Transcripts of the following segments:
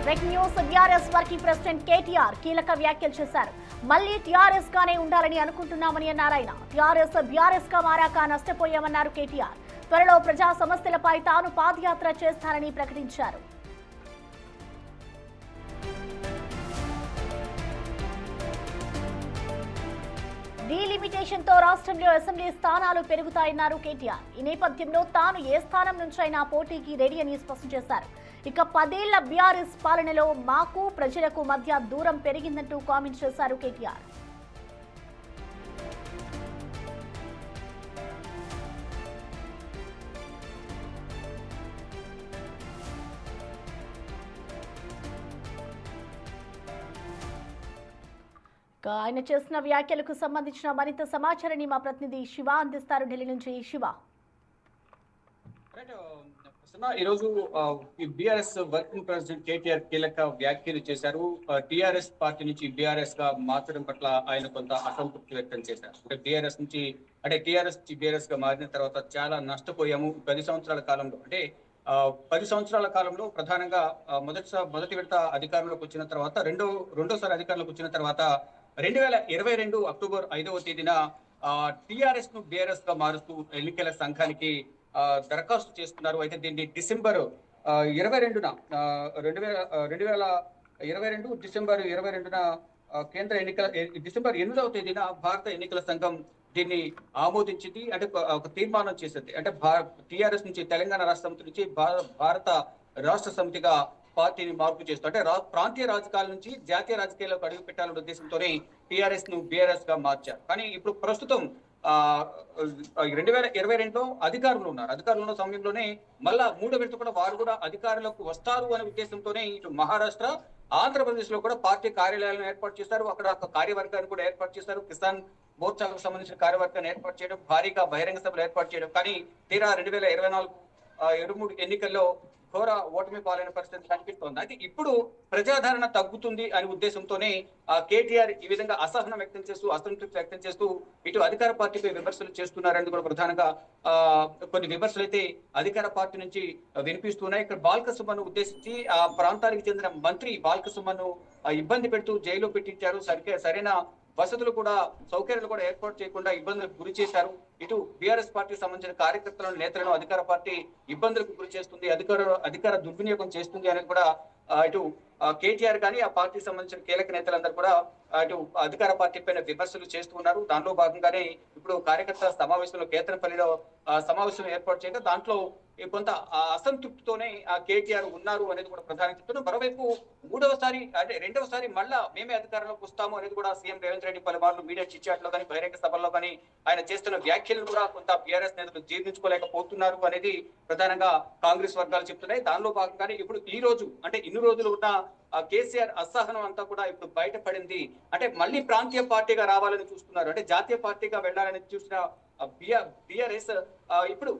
Breaking news. BRS working president KTR కీలక వ్యాఖ్యలు చేశారు. మళ్లీ టీఆర్ఎస్ గానే ఉండాలని అనుకుంటున్నామని అన్నారు ఆయన. బీఆర్ఎస్ గా మారాక నష్టపోయామన్నారు కేటీఆర్. త్వరలో ప్రజా సమస్యలపై తాను పాదయాత్ర చేస్తానని ప్రకటించారు. డీలిమిటేషన్ తో రాష్ట్రంలో అసెంబ్లీ స్థానాలు పెరుగుతాయన్నారు కేటీఆర్. ఈ నేపథ్యంలో తాను ఏ స్థానం నుంచైనా పోటీకి రెడీ అని స్పష్టం చేశారు. ఇక 10 ఏళ్ల బీఆర్ఎస్ పాలనలో మాకు ప్రజలకు మధ్య దూరం పెరిగిందంటూ కామెంట్ చేశారు కేటీఆర్. ఆయన చేసిన వ్యాఖ్యలకు సంబంధించిన మరింత సమాచారాన్ని మా ప్రతినిధి శివ అందిస్తారు. ఢిల్లీ నుంచి శివ. ఈరోజు బీఆర్ఎస్ వర్కింగ్ ప్రెసిడెంట్ కేటీఆర్ కీలక వ్యాఖ్యలు చేశారు. టీఆర్ఎస్ పార్టీ నుంచి బీఆర్ఎస్ గా మార్చడం పట్ల ఆయన కొంత అసంతృప్తి వ్యక్తం చేశారు. టీఆర్ఎస్ నుంచి టీఆర్ఎస్ నుంచి బీఆర్ఎస్ గా మారిన తర్వాత చాలా నష్టపోయాము. 10 సంవత్సరాల కాలంలో 10 సంవత్సరాల కాలంలో ప్రధానంగా మొదటి విడత అధికారంలోకి వచ్చిన తర్వాత రెండోసారి అధికారంలోకి వచ్చిన తర్వాత 2022 అక్టోబర్ 5వ తేదీన టీఆర్ఎస్ ను బీఆర్ఎస్ గా మారుస్తూ ఎన్నికల సంఘానికి దరఖాస్తు చేస్తున్నారు. అయితే దీన్ని డిసెంబర్ 22న 2022 డిసెంబర్ 22న కేంద్ర ఎన్నికల డిసెంబర్ 8వ తేదీన భారత ఎన్నికల సంఘం దీన్ని ఆమోదించింది. ఒక తీర్మానం చేసింది. టీఆర్ఎస్ నుంచి తెలంగాణ రాష్ట్ర సమితి నుంచి భారత రాష్ట్ర సమితిగా పార్టీని మార్పు చేస్తూ ప్రాంతీయ రాజకీయాల నుంచి జాతీయ రాజకీయాలకు అడుగు పెట్టాలనే ఉద్దేశంతోనే టీఆర్ఎస్ ను బీఆర్ఎస్ గా మార్చారు. కానీ ఇప్పుడు ప్రస్తుతం 2022లో అధికారంలో ఉన్నారు. అధికారంలో ఉన్న సమయంలోనే మళ్ళా 3వ విడత కూడా వారు కూడా అధికారులకు వస్తారు అనే ఉద్దేశంతోనే ఇటు మహారాష్ట్ర, ఆంధ్రప్రదేశ్ లో కూడా పార్టీ కార్యాలయాలను ఏర్పాటు చేశారు. అక్కడ ఒక కార్యవర్గాన్ని కూడా ఏర్పాటు చేశారు. కిసాన్ మోర్చాకు సంబంధించిన కార్యవర్గాన్ని ఏర్పాటు చేయడం, భారీగా బహిరంగ సభలు ఏర్పాటు చేయడం. కానీ తీరా 2023 ఎన్నికల్లో ఘోర ఓటమి పాలైన పరిస్థితి కనిపిస్తోంది. అయితే ఇప్పుడు ప్రజాదరణ తగ్గుతుంది అనే ఉద్దేశంతోనే కేటీఆర్ ఈ విధంగా అసహనం వ్యక్తం చేస్తూ, అసంతృప్తి వ్యక్తం చేస్తూ ఇటు అధికార పార్టీపై విమర్శలు చేస్తున్నారని కూడా ప్రధానంగా కొన్ని విమర్శలు అయితే అధికార పార్టీ నుంచి వినిపిస్తున్నాయి. ఇక్కడ బాల్క సుమన్ను ఉద్దేశించి ఆ ప్రాంతానికి చెందిన మంత్రి బాల్క సుమన్ను ఇబ్బంది పెడుతూ జైల్లో పెట్టించారు. సరైన వసతులు కూడా సౌకర్యాలు కూడా ఏర్పాటు చేయకుండా ఇబ్బందులకు గురి చేశారు. ఇటు బీఆర్ఎస్ పార్టీకి సంబంధించిన కార్యకర్తలను, నేతలను అధికార పార్టీ ఇబ్బందులకు గురి చేస్తుంది, అధికార దుర్వినియోగం చేస్తుంది అనేది కూడా ఇటు కేటీఆర్ కానీ ఆ పార్టీకి సంబంధించిన కీలక నేతలందరూ కూడా ఇటు అధికార పార్టీ పైన విమర్శలు చేస్తున్నారు. దానిలో భాగంగానే ఇప్పుడు కార్యకర్తల సమావేశంలో కేతనపల్లిలో సమావేశం ఏర్పాటు చేయగా దాంట్లో కొంత అసంతృప్తితోనే కేటీఆర్ ఉన్నారు అనేది కూడా ప్రధానంగా చెప్తున్నారు. మరోవైపు రెండవసారి మళ్ళా మేమే అధికారంలోకి వస్తాము అనేది కూడా సీఎం రేవంత్ రెడ్డి పలుమార్లు మీడియా చిట్చాట్ లో కానీ బహిరంగ సభల్లో కానీ ఆయన చేస్తున్న వ్యాఖ్యలను కూడా కొంత బీఆర్ఎస్ నేతలు జీర్ణించుకోలేకపోతున్నారు అనేది ప్రధానంగా కాంగ్రెస్ వర్గాలు చెప్తున్నాయి. దానిలో భాగంగానే ఇప్పుడు ఈ రోజు ఇన్ని రోజులు ఉన్న కేసీఆర్ అసహనం అంతా కూడా ఇప్పుడు బయటపడింది. మళ్ళీ ప్రాంతీయ పార్టీగా రావాలని చూస్తున్నారు. జాతీయ పార్టీగా వెళ్ళాలని చూసిన బీఆర్ఎస్ ఇప్పుడు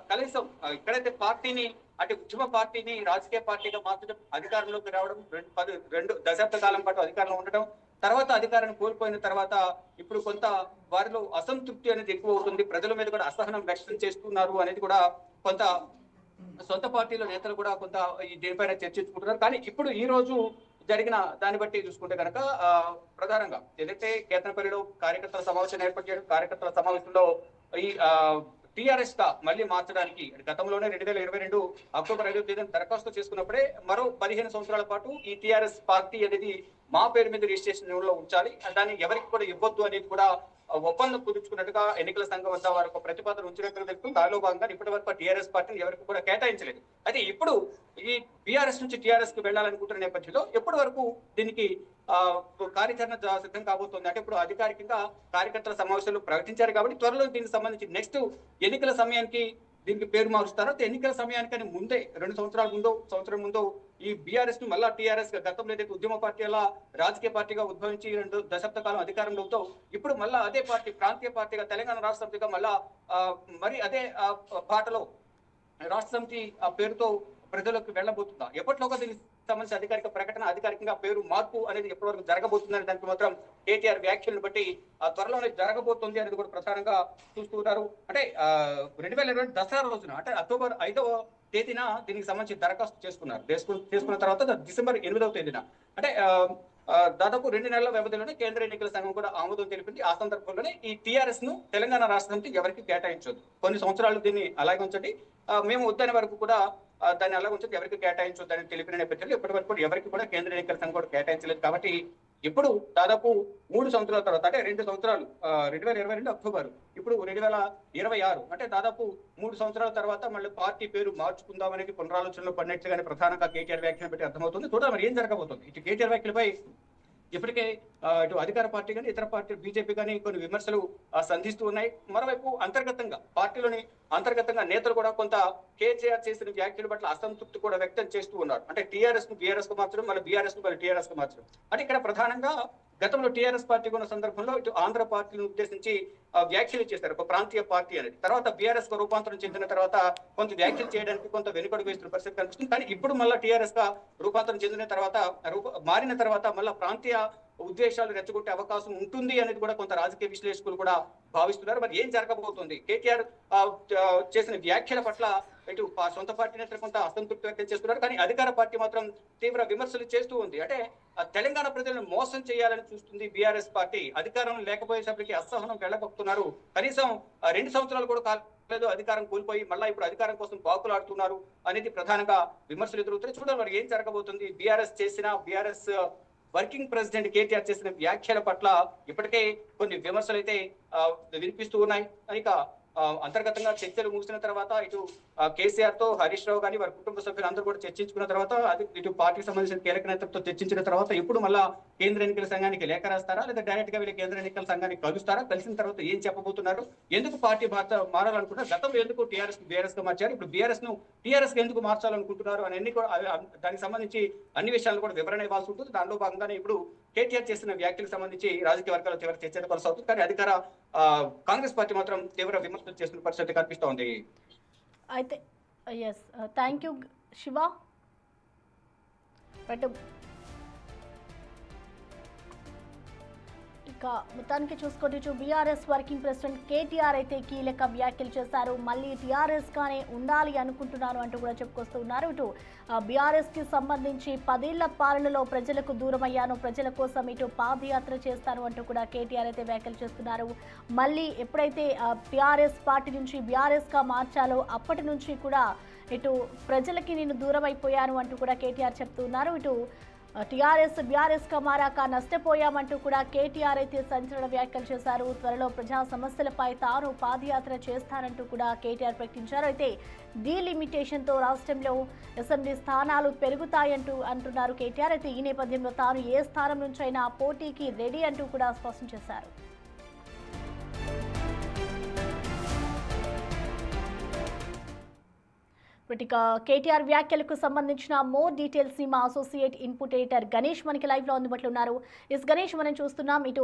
కనీసం ఇక్కడైతే పార్టీని ఉద్యమ పార్టీని రాజకీయ పార్టీగా మార్చడం, అధికారంలోకి రావడం, 2 దశాబ్ద కాలం పాటు అధికారంలో ఉండటం, తర్వాత అధికారాన్ని కోల్పోయిన తర్వాత ఇప్పుడు కొంత వారిలో అసంతృప్తి అనేది ఎక్కువ అవుతుంది. ప్రజల మీద కూడా అసహనం వ్యక్తం చేస్తున్నారు అనేది కూడా కొంత సొంత పార్టీలో నేతలు కూడా కొంత దీనిపైన చర్చించుకుంటున్నారు. కానీ ఇప్పుడు ఈ రోజు జరిగిన దాన్ని బట్టి చూసుకుంటే కనుక ప్రధానంగా ఏదైతే కేతనపల్లిలో కార్యకర్తల సమావేశం ఏర్పాటు చేయడం, కార్యకర్తల సమావేశంలో ఈ టీఆర్ఎస్ గా మళ్ళీ మార్చడానికి గతంలోనే 2022 అక్టోబర్ 5వ తేదీన దరఖాస్తు చేసుకున్నప్పుడే మరో 15 సంవత్సరాల పాటు ఈ టీఆర్ఎస్ పార్టీ అనేది మా పేరు మీద రిజిస్ట్రేషన్ లో ఉంచాలి, దాన్ని ఎవరికి కూడా ఇవ్వద్దు అనేది కూడా ఒప్పందం కుదుర్చుకున్నట్టుగా ఎన్నికల సంఘం వద్ద వారు ఒక ప్రతిపాదన ఉంచినట్టుగా తెలుస్తుంది. దానిలో భాగంగా ఇప్పటి వరకు టీఆర్ఎస్ పార్టీని ఎవరికి కూడా కేటాయించలేదు. అయితే ఇప్పుడు ఈ బీఆర్ఎస్ నుంచి టీఆర్ఎస్ కు వెళ్లాలనుకుంటున్న నేపథ్యంలో ఎప్పటి వరకు దీనికి కార్యాచరణ సిద్ధం కాబోతోంది. ఇప్పుడు అధికారికంగా కార్యకర్తల సమావేశాలు ప్రకటించారు కాబట్టి త్వరలో దీనికి సంబంధించి నెక్స్ట్ ఎన్నికల సమయానికి దీనికి పేరు మారుస్తారు. ఎన్నికల సమయానికని ముందే 2 సంవత్సరం ముందో ఈ బీఆర్ఎస్ ను మళ్ళా టీఆర్ఎస్ గతంలో ఏదైతే ఉద్యమ పార్టీ అలా రాజకీయ పార్టీగా ఉద్భవించి 2 దశాబ్ద కాలం అధికారంలో ఇప్పుడు మళ్ళా అదే పార్టీ ప్రాంతీయ పార్టీగా తెలంగాణ రాష్ట్ర సమితిగా మళ్ళా మరి అదే పాటలో రాష్ట్ర సమితి పేరుతో ప్రజలకు వెళ్ళబోతుందా, ఎప్పటిలోగా దీనికి సంబంధించి అధికారిక ప్రకటన, అధికారికంగా పేరు మార్పు అనేది ఎప్పటి వరకు జరగబోతుందని దానికి మాత్రం కేటీఆర్ వ్యాఖ్యలను బట్టి త్వరలోనే జరగబోతుంది అనేది కూడా ప్రధానంగా చూస్తున్నారు. 2022 దసరా రోజున అక్టోబర్ 5వ తేదీన దీనికి సంబంధించి దరఖాస్తు చేసుకున్నారు. చేసుకున్న తర్వాత డిసెంబర్ 8వ తేదీన అంటే దాదాపు 2 నెలల వ్యవధిలోనే కేంద్ర ఎన్నికల సంఘం కూడా ఆమోదం తెలిపింది. ఆ సందర్భంలోనే ఈ టీఆర్ఎస్ ను తెలంగాణ రాష్ట్రం నుంచి ఎవరికి కేటాయించొద్దు, కొన్ని సంవత్సరాలు దీన్ని అలాగే ఉంచండి, మేము వద్దనే వరకు కూడా దాన్ని అలా ఉంచొద్దు, ఎవరికి కేటాయించొద్దు అని తెలిపిన నేపథ్యంలో ఇప్పటి వరకు కూడా ఎవరికి కూడా కేంద్ర ఎన్నికల సంఘం కూడా కేటాయించలేదు. కాబట్టి ఇప్పుడు దాదాపు 3 సంవత్సరాల తర్వాత అంటే 2 సంవత్సరాలు 2022 అక్టోబర్, ఇప్పుడు 2026 అంటే దాదాపు 3 సంవత్సరాల తర్వాత మళ్ళీ పార్టీ పేరు మార్చుకుందాం అనేది పునరాలోచనలో పడినట్లుగానే ప్రధానంగా కేటీఆర్ వ్యాఖ్యలు పెట్టి అర్థమవుతుంది. చూడాలి మరి ఏం జరగబోతుంది. ఇటు కేటీఆర్ వ్యాఖ్యలపై ఇప్పటికే ఇటు అధికార పార్టీ కానీ ఇతర పార్టీ బీజేపీ కానీ కొన్ని విమర్శలు సంధిస్తూ ఉన్నాయి. మరోవైపు పార్టీలోని అంతర్గతంగా నేతలు కూడా కొంత కేసీఆర్ చేసిన వ్యాఖ్యల పట్ల అసంతృప్తి కూడా వ్యక్తం చేస్తూ ఉన్నారు. అంటే టీఆర్ఎస్ ను బీఆర్ఎస్ కు మార్చడం, మళ్ళీ బీఆర్ఎస్ ను మళ్ళీ టీఆర్ఎస్ కు మార్చడం. అంటే ఇక్కడ ప్రధానంగా గతంలో టీఆర్ఎస్ పార్టీ ఉన్న సందర్భంలో ఇటు ఆంధ్ర పార్టీని ఉద్దేశించి వ్యాఖ్యలు చేశారు, ఒక ప్రాంతీయ పార్టీ అనేది. తర్వాత బీఆర్ఎస్ కు రూపాంతరం చెందిన తర్వాత కొంత వ్యాఖ్యలు చేయడానికి కొంత వెనుకడుగు వేస్తున్న పరిస్థితి కనిపిస్తుంది. కానీ ఇప్పుడు మళ్ళీ టీఆర్ఎస్ గా రూపాంతరం చెందిన తర్వాత మారిన తర్వాత మళ్ళీ ప్రాంతీయ ఉద్దేశాలు రెచ్చగొట్టే అవకాశం ఉంటుంది అనేది కూడా కొంత రాజకీయ విశ్లేషకులు కూడా భావిస్తున్నారు. మరి ఏం జరగబోతుంది? కేటీఆర్ చేసిన వ్యాఖ్యల పట్ల ఇటు సొంత పార్టీ నేతలు కొంత అసంతృప్తి వ్యక్తం చేస్తున్నారు. కానీ అధికార పార్టీ మాత్రం తీవ్ర విమర్శలు చేస్తూ ఉంది. అంటే తెలంగాణ ప్రజలను మోసం చేయాలని చూస్తుంది బీఆర్ఎస్ పార్టీ. అధికారం లేకపోయేసరికి అసహనం వెళ్ళగొక్కుతున్నారు. కనీసం 2 సంవత్సరాలు కూడా కాలేదు అధికారం కోల్పోయి మళ్ళీ ఇప్పుడు అధికారం కోసం పాకులాడుతున్నారు అనేది ప్రధానంగా విమర్శలు ఎదురవుతాయి. చూడాలి మరి ఏం జరగబోతుంది. బీఆర్ఎస్ వర్కింగ్ ప్రెసిడెంట్ కేటీఆర్ చేసిన వ్యాఖ్యల పట్ల ఇప్పటికే కొన్ని విమర్శలు అయితే వినిపిస్తూ ఉన్నాయి. ఇక అంతర్గతంగా చర్చలు ముగిసిన తర్వాత ఇటు కేసీఆర్ తో హరీష్ రావు గాని వారి కుటుంబ సభ్యులందరూ కూడా చర్చించుకున్న తర్వాత ఇటు పార్టీకి సంబంధించిన కీలక నేతలతో చర్చించిన తర్వాత ఇప్పుడు మళ్ళా కేంద్ర ఎన్నికల సంఘానికి లేఖ రాస్తారా, లేదా డైరెక్ట్ గా వీళ్ళు కేంద్ర ఎన్నికల సంఘానికి కలుస్తారా, కలిసిన తర్వాత ఏం చెప్పబోతున్నారు, ఎందుకు పార్టీ మారాలనుకుంటారు, గతంలో ఎందుకు టీఆర్ఎస్ బీఆర్ఎస్ గా మార్చారు, ఇప్పుడు బీఆర్ఎస్ ను టీఆర్ఎస్ గా ఎందుకు మార్చాలనుకుంటున్నారు అని దానికి సంబంధించి అన్ని విషయాలు కూడా వివరణ ఇవ్వాల్సి ఉంటుంది. దానిలో భాగంగానే ఇప్పుడు కేటీఆర్ చేసిన వ్యాఖ్యలకు సంబంధించి రాజకీయ వర్గాల తీవ్ర చర్చ కొనసాగుతుంది. కానీ అధికార కాంగ్రెస్ పార్టీ మాత్రం తీవ్ర విమర్శలు చేస్తున్న పరిస్థితి కనిపిస్తోంది. అయితే థ్యాంక్ యూ శివ. బట్ ఇక మొత్తానికి చూసుకోవచ్చు, బీఆర్ఎస్ వర్కింగ్ ప్రెసిడెంట్ కేటీఆర్ అయితే కీలక వ్యాఖ్యలు చేశారు. మళ్ళీ టీఆర్ఎస్ గానే ఉండాలి అనుకుంటున్నారు అంటూ కూడా చెప్పుకొస్తున్నారు. ఇటు బీఆర్ఎస్ కి సంబంధించి 10 ఏళ్ల పాలనలో ప్రజలకు దూరం అయ్యాను, ప్రజల కోసం ఇటు పాదయాత్ర చేస్తాను అంటూ కూడా కేటీఆర్ అయితే వ్యాఖ్యలు చేస్తున్నారు. మళ్ళీ ఎప్పుడైతే టీఆర్ఎస్ పార్టీ నుంచి బీఆర్ఎస్ గా మార్చాలో అప్పటి నుంచి కూడా ఇటు ప్రజలకి నేను దూరం అయిపోయాను అంటూ కూడా కేటీఆర్ చెప్తున్నారు. ఇటు టీఆర్ఎస్ బీఆర్ఎస్ గా మారాక నష్టపోయామంటూ కూడా కేటీఆర్ అయితే సంచలన వ్యాఖ్యలు చేశారు. త్వరలో ప్రజా సమస్యలపై తాను పాదయాత్ర చేస్తానంటూ కూడా కేటీఆర్ ప్రకటించారు. అయితే డీలిమిటేషన్ తో రాష్ట్రంలో అసెంబ్లీ స్థానాలు పెరుగుతాయంటూ అంటున్నారు కేటీఆర్. అయితే ఈ నేపథ్యంలో తాను ఏ స్థానం నుంచైనా పోటీకి రెడీ అంటూ కూడా స్పష్టం చేశారు. ఇక కేటీఆర్ వ్యాఖ్యలకు సంబంధించిన మోర్ డీటెయిల్స్ ని మా అసోసియేట్ ఇన్పుట్ ఎడిటర్ గణేష్ మనకి లైవ్ లో అందుబాటులో ఉన్నారు. గణేష్, మనం చూస్తున్నాం ఇటు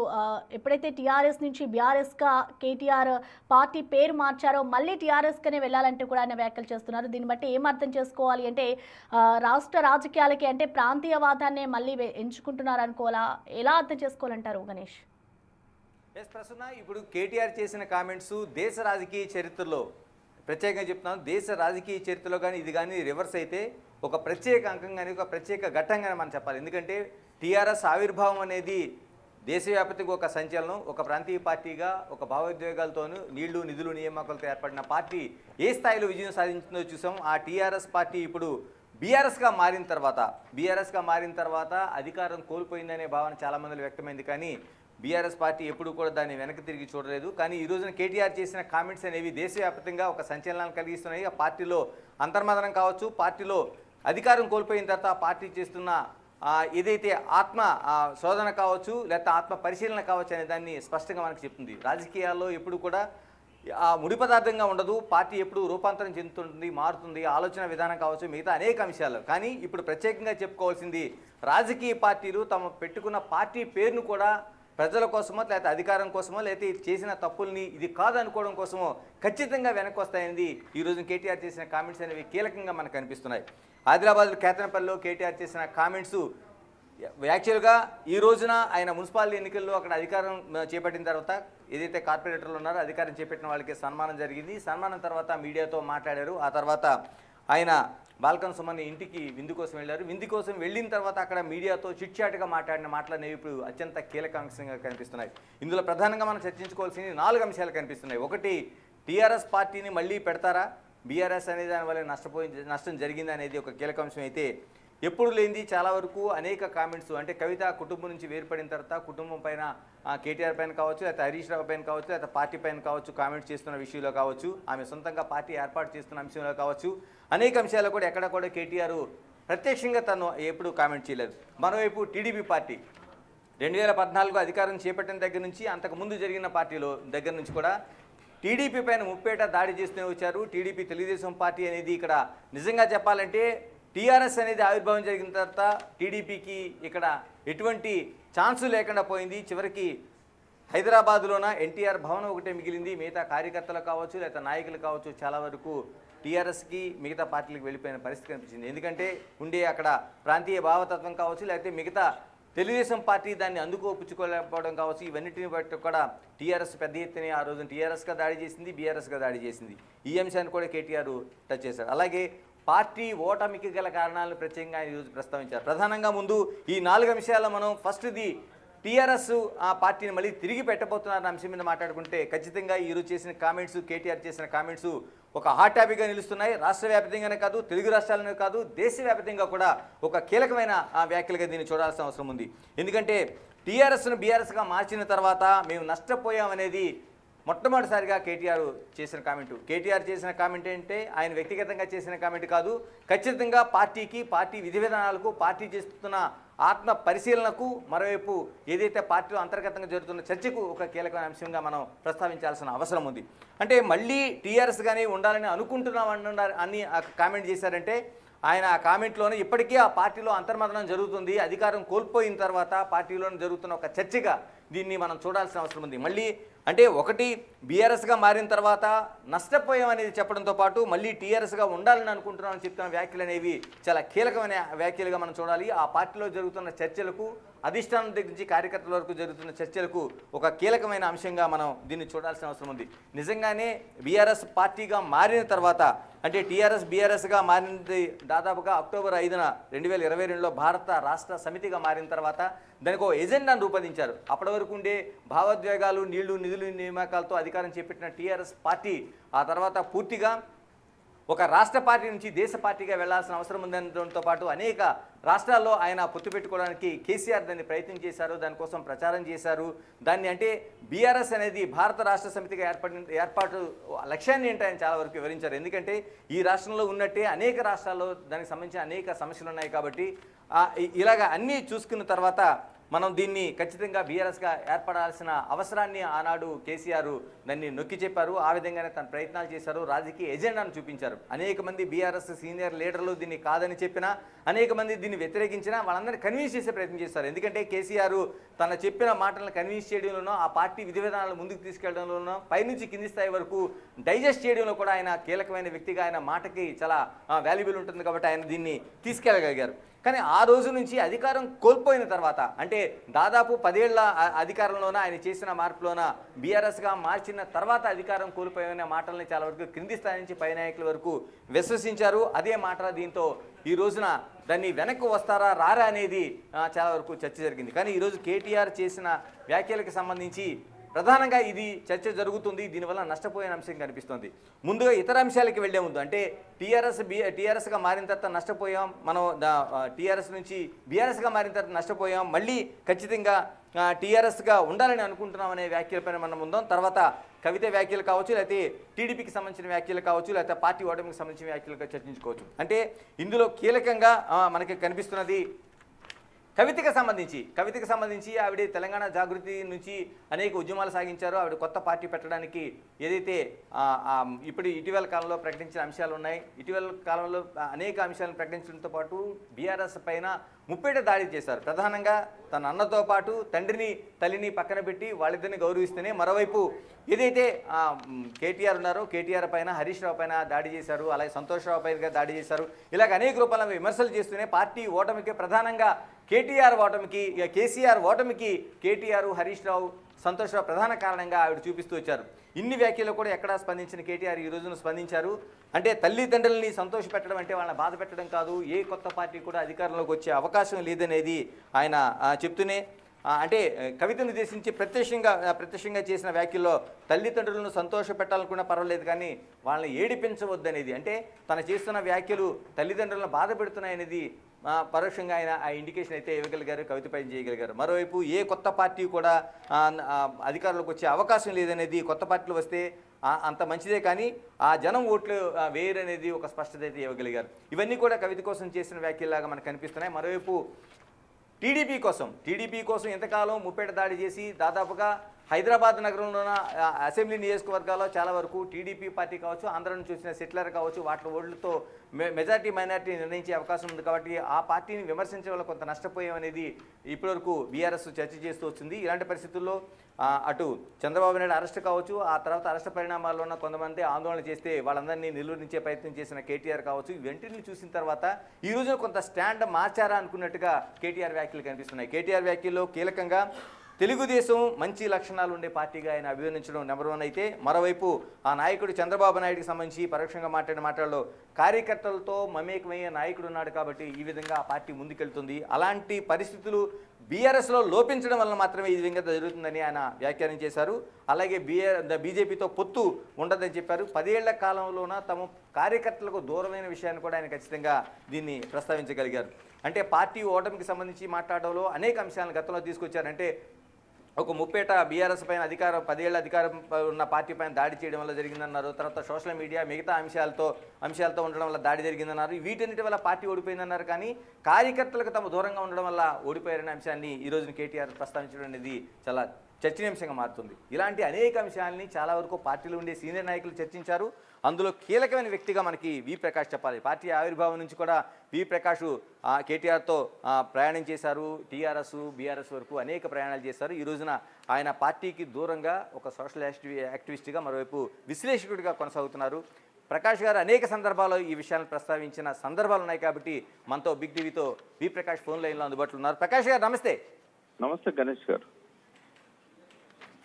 ఎప్పుడైతే టీఆర్ఎస్ నుంచి బీఆర్ఎస్ గా కేటీఆర్ పార్టీ పేరు మార్చారో మళ్ళీ టీఆర్ఎస్ గానే వెళ్ళాలంటూ కూడా ఆయన వ్యాఖ్యలు చేస్తున్నారు. దీన్ని బట్టి ఏం అర్థం చేసుకోవాలి అంటే రాష్ట్ర రాజకీయాలకి అంటే ప్రాంతీయవాదాన్నే మళ్ళీ ఎంచుకుంటున్నారు అనుకోవాలా, ఎలా అర్థం చేసుకోవాలంటారు గణేష్? ప్రసన్న, ఇప్పుడు కేటీఆర్ చేసిన కామెంట్స్ దేశ రాజకీయ చరిత్రలో, ప్రత్యేకంగా చెప్తున్నాను, దేశ రాజకీయ చరిత్రలో కానీ ఇది కానీ రివర్స్ అయితే ఒక ప్రత్యేక అంకం కానీ ఒక ప్రత్యేక ఘట్టంగానే మనం చెప్పాలి. ఎందుకంటే టీఆర్ఎస్ ఆవిర్భావం అనేది దేశవ్యాప్తంగా ఒక సంచలనం. ఒక ప్రాంతీయ పార్టీగా ఒక భావోద్వేగాలతోనూ నీళ్లు నిధులు నియామకాలతో ఏర్పడిన పార్టీ ఏ స్థాయిలో విజయం సాధించిందో చూసాం. ఆ టీఆర్ఎస్ పార్టీ ఇప్పుడు బీఆర్ఎస్గా మారిన తర్వాత అధికారం కోల్పోయిందనే భావన చాలామందిలో వ్యక్తమైంది. కానీ బీఆర్ఎస్ పార్టీ ఎప్పుడు కూడా దాన్ని వెనక్కి తిరిగి చూడలేదు. కానీ ఈ రోజున కేటీఆర్ చేసిన కామెంట్స్ అనేవి దేశవ్యాప్తంగా ఒక సంచలనాన్ని కలిగిస్తున్నాయి. ఆ పార్టీలో అంతర్మదనం కావచ్చు, పార్టీలో అధికారం కోల్పోయిన తర్వాత ఆ పార్టీ చేస్తున్న ఏదైతే ఆత్మ శోధన కావచ్చు, లేకపోతే ఆత్మ పరిశీలన కావచ్చు అనే దాన్ని స్పష్టంగా మనకు చెప్తుంది. రాజకీయాల్లో ఎప్పుడు కూడా ముడి పదార్థంగా ఉండదు. పార్టీ ఎప్పుడు రూపాంతరం చెందుతుంటుంది, మారుతుంది, ఆలోచన విధానం కావచ్చు, మిగతా అనేక అంశాలు. కానీ ఇప్పుడు ప్రత్యేకంగా చెప్పుకోవాల్సింది, రాజకీయ పార్టీలు తమ పెట్టుకున్న పార్టీ పేరును కూడా ప్రజల కోసమో లేకపోతే అధికారం కోసమో లేకపోతే చేసిన తప్పుల్ని ఇది కాదు అనుకోవడం కోసమో ఖచ్చితంగా వెనక్కి వస్తాయంది ఈరోజు కేటీఆర్ చేసిన కామెంట్స్ అనేవి కీలకంగా మనకు కనిపిస్తున్నాయి. ఆదిలాబాద్ కేతనపల్లిలో కేటీఆర్ చేసిన కామెంట్స్ యాక్చువల్గా ఈ రోజున ఆయన మున్సిపాలిటీ ఎన్నికల్లో అక్కడ అధికారం చేపట్టిన తర్వాత ఏదైతే కార్పొరేటర్లు ఉన్నారో అధికారం చేపట్టిన వాళ్ళకి సన్మానం జరిగింది. సన్మానం తర్వాత మీడియాతో మాట్లాడారు. ఆ తర్వాత ఆయన బాల్కన్ సుమన్ ఇంటికి విందు కోసం వెళ్ళారు. విందు కోసం వెళ్ళిన తర్వాత అక్కడ మీడియాతో చిట్చాటుగా మాట్లాడిన మాటలనేవి ఇప్పుడు అత్యంత కీలక అంశంగా కనిపిస్తున్నాయి. ఇందులో ప్రధానంగా మనం చర్చించుకోవాల్సిన 4 అంశాలు కనిపిస్తున్నాయి. ఒకటి, టీఆర్ఎస్ పార్టీని మళ్ళీ పెడతారా, బీఆర్ఎస్ అనేది దానివల్ల నష్టం జరిగింది అనేది ఒక కీలక అంశం అయితే, ఎప్పుడు లేనిది చాలా వరకు అనేక కామెంట్స్, అంటే కవిత కుటుంబం నుంచి వేరుపడిన తర్వాత కుటుంబం పైన కేటీఆర్ పైన కావచ్చు, లేకపోతే హరీష్ రావు పైన కావచ్చు, లేకపోతే పార్టీ పైన కావచ్చు, కామెంట్స్ చేస్తున్న విషయంలో కావచ్చు, ఆమె సొంతంగా పార్టీ ఏర్పాటు చేస్తున్న అంశంలో కావచ్చు, అనేక అంశాలు కూడా ఎక్కడ కూడా కేటీఆర్ ప్రత్యక్షంగా తను ఎప్పుడు కామెంట్ చేయలేదు. మరోవైపు టీడీపీ పార్టీ 2014 అధికారం చేపట్టిన దగ్గర నుంచి అంతకుముందు జరిగిన పార్టీలో దగ్గర నుంచి కూడా టీడీపీ పైన ముప్పేట దాడి చేస్తూనే వచ్చారు. టీడీపీ తెలుగుదేశం పార్టీ అనేది ఇక్కడ నిజంగా చెప్పాలంటే టీఆర్ఎస్ అనేది ఆవిర్భావం జరిగిన తర్వాత టీడీపీకి ఇక్కడ ఎటువంటి ఛాన్సు లేకుండా పోయింది. చివరికి హైదరాబాద్లోన ఎన్టీఆర్ భవనం ఒకటే మిగిలింది. మిగతా కార్యకర్తలు కావచ్చు, లేదా నాయకులు కావచ్చు, చాలా వరకు టీఆర్ఎస్కి మిగతా పార్టీలకు వెళ్ళిపోయిన పరిస్థితి కనిపించింది. ఎందుకంటే ఉండే అక్కడ ప్రాంతీయ భావతత్వం కావచ్చు, లేకపోతే మిగతా తెలుగుదేశం పార్టీ దాన్ని అందుకోపుచ్చుకోలేకపోవడం కావచ్చు, ఇవన్నిటిని బట్టి కూడా టీఆర్ఎస్ పెద్ద ఎత్తున ఆ రోజున టీఆర్ఎస్గా దాడి చేసింది, బీఆర్ఎస్గా దాడి చేసింది. ఈ అంశాన్ని కూడా కేటీఆర్ టచ్ చేశారు. అలాగే పార్టీ ఓటమికి గల కారణాలను ప్రత్యేకంగా ఈరోజు ప్రస్తావించారు. ప్రధానంగా ముందు ఈ 4 అంశాల్లో మనం ఫస్ట్ది టీఆర్ఎస్ ఆ పార్టీని మళ్ళీ తిరిగి పెట్టబోతున్నారన్న అంశం మీద మాట్లాడుకుంటే, ఖచ్చితంగా ఈరోజు చేసిన కామెంట్స్, కేటీఆర్ చేసిన కామెంట్స్ ఒక హాట్ టాపిక్గా నిలుస్తున్నాయి. రాష్ట్ర వ్యాప్తంగానే కాదు, తెలుగు రాష్ట్రాలనే కాదు, దేశవ్యాప్తంగా కూడా ఒక కీలకమైన వ్యాఖ్యలుగా దీన్ని చూడాల్సిన అవసరం ఉంది. ఎందుకంటే టీఆర్ఎస్ను బీఆర్ఎస్గా మార్చిన తర్వాత మేము నష్టపోయామనేది మొట్టమొదటిసారిగా కేటీఆర్ చేసిన కామెంటు. కేటీఆర్ చేసిన కామెంట్ అంటే ఆయన వ్యక్తిగతంగా చేసిన కామెంట్ కాదు, ఖచ్చితంగా పార్టీకి, పార్టీ విధి విధానాలకు, పార్టీ చేస్తున్న ఆత్మ పరిశీలనకు, మరోవైపు ఏదైతే పార్టీలో అంతర్గతంగా జరుగుతున్న చర్చకు ఒక కీలకమైన అంశంగా మనం ప్రస్తావించాల్సిన అవసరం ఉంది. అంటే మళ్ళీ టీఆర్ఎస్ కానీ ఉండాలని అనుకుంటున్నామన్నారు అని కామెంట్ చేశారంటే, ఆయన ఆ కామెంట్లోనే ఇప్పటికీ ఆ పార్టీలో అంతర్మదనం జరుగుతుంది, అధికారం కోల్పోయిన తర్వాత పార్టీలోనే జరుగుతున్న ఒక చర్చగా దీన్ని మనం చూడాల్సిన అవసరం ఉంది. మళ్ళీ అంటే ఒకటి బీఆర్ఎస్గా మారిన తర్వాత నష్టపోయామనేది చెప్పడంతో పాటు మళ్ళీ టీఆర్ఎస్గా ఉండాలని అనుకుంటున్నామని చెప్తున్న వ్యాఖ్యలు అనేవి చాలా కీలకమైన వ్యాఖ్యలుగా మనం చూడాలి. ఆ పార్టీలో జరుగుతున్న చర్చలకు, అధిష్టానం దగ్గర నుంచి కార్యకర్తల వరకు జరుగుతున్న చర్చలకు ఒక కీలకమైన అంశంగా మనం దీన్ని చూడాల్సిన అవసరం ఉంది. నిజంగానే బీఆర్ఎస్ పార్టీగా మారిన తర్వాత, అంటే టీఆర్ఎస్ బీఆర్ఎస్గా మారింది దాదాపుగా అక్టోబర్ 5న 2022లో భారత రాష్ట్ర సమితిగా మారిన తర్వాత దానికి ఒక ఎజెండాను రూపొందించారు. అప్పటి వరకు ఉండే భావోద్వేగాలు, నీళ్లు, నిధులు, నియామకాలతో అధికారం చేపట్టిన టీఆర్ఎస్ పార్టీ ఆ తర్వాత పూర్తిగా ఒక రాష్ట్ర పార్టీ నుంచి దేశ పార్టీగా వెళ్లాల్సిన అవసరం ఉందనడంతో పాటు అనేక రాష్ట్రాల్లో ఆయన పొత్తు పెట్టుకోవడానికి కేసీఆర్ దాన్ని ప్రయత్నం చేశారు, దానికోసం ప్రచారం చేశారు. దాన్ని అంటే బీఆర్ఎస్ అనేది భారత రాష్ట్ర సమితిగా ఏర్పాటు లక్ష్యాన్ని ఏంటి ఆయన చాలా వరకు వివరించారు. ఎందుకంటే ఈ రాష్ట్రంలో ఉన్నట్టే అనేక రాష్ట్రాల్లో దానికి సంబంధించిన అనేక సమస్యలు ఉన్నాయి కాబట్టి ఇలాగ అన్నీ చూసుకున్న తర్వాత మనం దీన్ని ఖచ్చితంగా బీఆర్ఎస్గా ఏర్పడాల్సిన అవసరాన్ని ఆనాడు కేసీఆర్ దాన్ని నొక్కి చెప్పారు. ఆ విధంగానే తన ప్రయత్నాలు చేశారు, రాజకీయ ఎజెండాను చూపించారు. అనేక మంది బీఆర్ఎస్ సీనియర్ లీడర్లు దీన్ని కాదని చెప్పినా, అనేక మంది దీన్ని వ్యతిరేకించినా వాళ్ళందరినీ కన్విన్స్ చేసే ప్రయత్నం చేశారు. ఎందుకంటే కేసీఆర్ తన చెప్పిన మాటలను కన్విన్స్ చేయడంలోనో, ఆ పార్టీ విధి విధానాలను ముందుకు తీసుకెళ్లడంలోనో, పైనుంచి కింది స్థాయి వరకు డైజెస్ట్ చేయడంలో కూడా ఆయన కీలకమైన వ్యక్తిగా, ఆయన మాటకి చాలా వాల్యుబుల్ ఉంటుంది కాబట్టి ఆయన దీన్ని తీసుకెళ్ళగలిగారు. కానీ ఆ రోజు నుంచి అధికారం కోల్పోయిన తర్వాత, అంటే దాదాపు 10 ఏళ్ల అధికారంలోన ఆయన చేసిన మార్పులోన బీఆర్ఎస్గా మార్చిన తర్వాత అధికారం కోల్పోయిన మాటల్ని చాలా వరకు క్రింది స్థాయి నుంచి పై నాయకుల వరకు విశ్వసించారు. అదే మాట దీంతో ఈ రోజున దాన్ని వెనక్కి వస్తారా రారా అనేది చాలా వరకు చర్చ జరిగింది. కానీ ఈరోజు కేటీఆర్ చేసిన వ్యాఖ్యలకు సంబంధించి ప్రధానంగా ఇది చర్చ జరుగుతుంది. దీనివల్ల నష్టపోయిన అంశం కనిపిస్తుంది. ముందుగా ఇతర అంశాలకి వెళ్లే ముందు, అంటే టీఆర్ఎస్గా మారిన తర్వాత నష్టపోయాం, మనం టీఆర్ఎస్ నుంచి బీఆర్ఎస్గా మారిన తర్వాత నష్టపోయాం, మళ్ళీ ఖచ్చితంగా టీఆర్ఎస్గా ఉండాలని అనుకుంటున్నాం అనే వ్యాఖ్యలపైన మనం ఉందాం. తర్వాత కవిత వ్యాఖ్యలు కావచ్చు, లేకపోతే టీడీపీకి సంబంధించిన వ్యాఖ్యలు కావచ్చు, లేకపోతే పార్టీ ఓటమికి సంబంధించిన వ్యాఖ్యలుగా చర్చించుకోవచ్చు. అంటే ఇందులో కీలకంగా మనకి కనిపిస్తున్నది కవితకి సంబంధించి ఆవిడ తెలంగాణ జాగృతి నుంచి అనేక ఉద్యమాలు సాగించారు. ఆవిడ కొత్త పార్టీ పెట్టడానికి ఏదైతే ఇటీవల కాలంలో ప్రకటించిన అంశాలు ఉన్నాయి, ఇటీవల కాలంలో అనేక అంశాలను ప్రకటించడంతో పాటు బీఆర్ఎస్ పైన ముప్పేట దాడి చేశారు. ప్రధానంగా తన అన్నతో పాటు తండ్రిని, తల్లిని పక్కన పెట్టి వాళ్ళిద్దరిని గౌరవిస్తూనే మరోవైపు ఏదైతే కేటీఆర్ ఉన్నారో కేటీఆర్ పైన, హరీష్ రావు పైన దాడి చేశారు, అలాగే సంతోష్ రావు పైన దాడి చేశారు. ఇలాగ అనేక రూపాయల విమర్శలు చేస్తూనే పార్టీ ఓటమికి, ప్రధానంగా కేటీఆర్ ఓటమికి, కేసీఆర్ ఓటమికి కేటీఆర్, హరీష్ రావు, సంతోష్ రావు ప్రధాన కారణంగా ఆవిడ చూపిస్తూ వచ్చారు. ఇన్ని వ్యాఖ్యలు కూడా ఎక్కడా స్పందించిన కేటీఆర్ ఈ రోజున స్పందించారు. అంటే తల్లిదండ్రులని సంతోషపెట్టడం అంటే వాళ్ళని బాధ పెట్టడం కాదు, ఏ కొత్త పార్టీ కూడా అధికారంలోకి వచ్చే అవకాశం లేదనేది ఆయన చెప్తూనే అంటే కవితను ఉద్దేశించి ప్రత్యక్షంగా చేసిన వ్యాఖ్యల్లో తల్లిదండ్రులను సంతోషపెట్టాలనుకున్నా పర్వాలేదు కానీ వాళ్ళని ఏడిపించవద్దనేది, అంటే తను చేస్తున్న వ్యాఖ్యలు తల్లిదండ్రులను బాధ పెడుతున్నాయనేది పరోక్షంగా ఆయన ఆ ఇండికేషన్ అయితే ఇవ్వగలిగారు, కవితపై చేయగలిగారు. మరోవైపు ఏ కొత్త పార్టీ కూడా అధికారంలోకి వచ్చే అవకాశం లేదనేది, కొత్త పార్టీలు వస్తే అంత మంచిదే కానీ ఆ జనం ఓట్లు వేయరనేది ఒక స్పష్టత అయితే ఇవ్వగలిగారు. ఇవన్నీ కూడా కవిత కోసం చేసిన వ్యాఖ్యలాగా మనకు కనిపిస్తున్నాయి. మరోవైపు టీడీపీ కోసం ఎంతకాలం ముప్పేట దాడి చేసి దాదాపుగా హైదరాబాద్ నగరంలోన అసెంబ్లీ నియోజకవర్గాల్లో చాలా వరకు టీడీపీ పార్టీ కావచ్చు, ఆంధ్ర నుంచి వచ్చిన సెటిలర్ కావచ్చు, వాటి ఓట్లతో మెజార్టీ మైనార్టీ నిర్ణయించే అవకాశం ఉంది. కాబట్టి ఆ పార్టీని విమర్శించే వల్ల కొంత నష్టపోయామనేది ఇప్పటివరకు బీఆర్ఎస్ చర్చ చేస్తూ వచ్చింది. ఇలాంటి పరిస్థితుల్లో అటు చంద్రబాబు నాయుడు అరెస్ట్ కావచ్చు, ఆ తర్వాత అరెస్ట్ పరిణామాల్లో ఉన్న కొంతమంది ఆందోళన చేస్తే వాళ్ళందరినీ నిలువరించే ప్రయత్నం చేసిన కేటీఆర్ కావచ్చు, వెంటనే చూసిన తర్వాత ఈ రోజున కొంత స్టాండ్ మార్చారా అనుకున్నట్టుగా కేటీఆర్ వ్యాఖ్యలు కనిపిస్తున్నాయి. కేటీఆర్ వ్యాఖ్యల్లో కీలకంగా తెలుగుదేశం మంచి లక్షణాలు ఉండే పార్టీగా ఆయన అభివర్ణించడం నెంబర్ 1 అయితే, మరోవైపు ఆ నాయకుడు చంద్రబాబు నాయుడుకి సంబంధించి పరోక్షంగా మాటల్లో కార్యకర్తలతో మమేకమయ్యే నాయకుడు ఉన్నాడు కాబట్టి ఈ విధంగా ఆ పార్టీ ముందుకెళ్తుంది. అలాంటి పరిస్థితులు బీఆర్ఎస్లో లోపించడం వల్ల మాత్రమే ఈ విధంగా జరుగుతుందని ఆయన వ్యాఖ్యానం చేశారు. అలాగే బీజేపీతో పొత్తు ఉండదని చెప్పారు. 10 ఏళ్ల కాలంలోన తమ కార్యకర్తలకు దూరమైన విషయాన్ని కూడా ఆయన ఖచ్చితంగా దీన్ని ప్రస్తావించగలిగారు. అంటే పార్టీ ఓటమికి సంబంధించి మాట్లాడడంలో అనేక అంశాలను గతంలో తీసుకొచ్చారంటే ఒక ముప్పేట బీఆర్ఎస్ పైన 10 ఏళ్ల అధికారం ఉన్న పార్టీ పైన దాడి చేయడం వల్ల జరిగిందన్నారు. తర్వాత సోషల్ మీడియా మిగతా అంశాలతో ఉండడం వల్ల దాడి జరిగిందన్నారు. వీటన్నిటి వల్ల పార్టీ ఓడిపోయిందన్నారు. కానీ కార్యకర్తలకు తమ దూరంగా ఉండడం వల్ల ఓడిపోయారనే అంశాన్ని ఈ రోజున కేటీఆర్ ప్రస్తావించడం అనేది చాలా చర్చనీయాంశంగా మారుతుంది. ఇలాంటి అనేక అంశాలని చాలా వరకు పార్టీలో ఉండే సీనియర్ నాయకులు చర్చించారు. అందులో కీలకమైన వ్యక్తిగా మనకి వి ప్రకాష్ చెప్పాలి. పార్టీ ఆవిర్భావం నుంచి కూడా వి ప్రకాష్ కేటీఆర్తో ప్రయాణం చేశారు. టీఆర్ఎస్ బీఆర్ఎస్ వరకు అనేక ప్రయాణాలు చేశారు. ఈ రోజున ఆయన పార్టీకి దూరంగా ఒక సోషల్ యాక్టివిస్ట్గా, మరోవైపు విశ్లేషకుడిగా కొనసాగుతున్నారు. ప్రకాష్ గారు అనేక సందర్భాల్లో ఈ విషయాలను ప్రస్తావించిన సందర్భాలు ఉన్నాయి కాబట్టి మనతో బిగ్ టీవీతో వి ప్రకాష్ ఫోన్ లైన్లో అందుబాటులో ఉన్నారు. ప్రకాష్ గారు నమస్తే. నమస్తే గణేష్ గారు.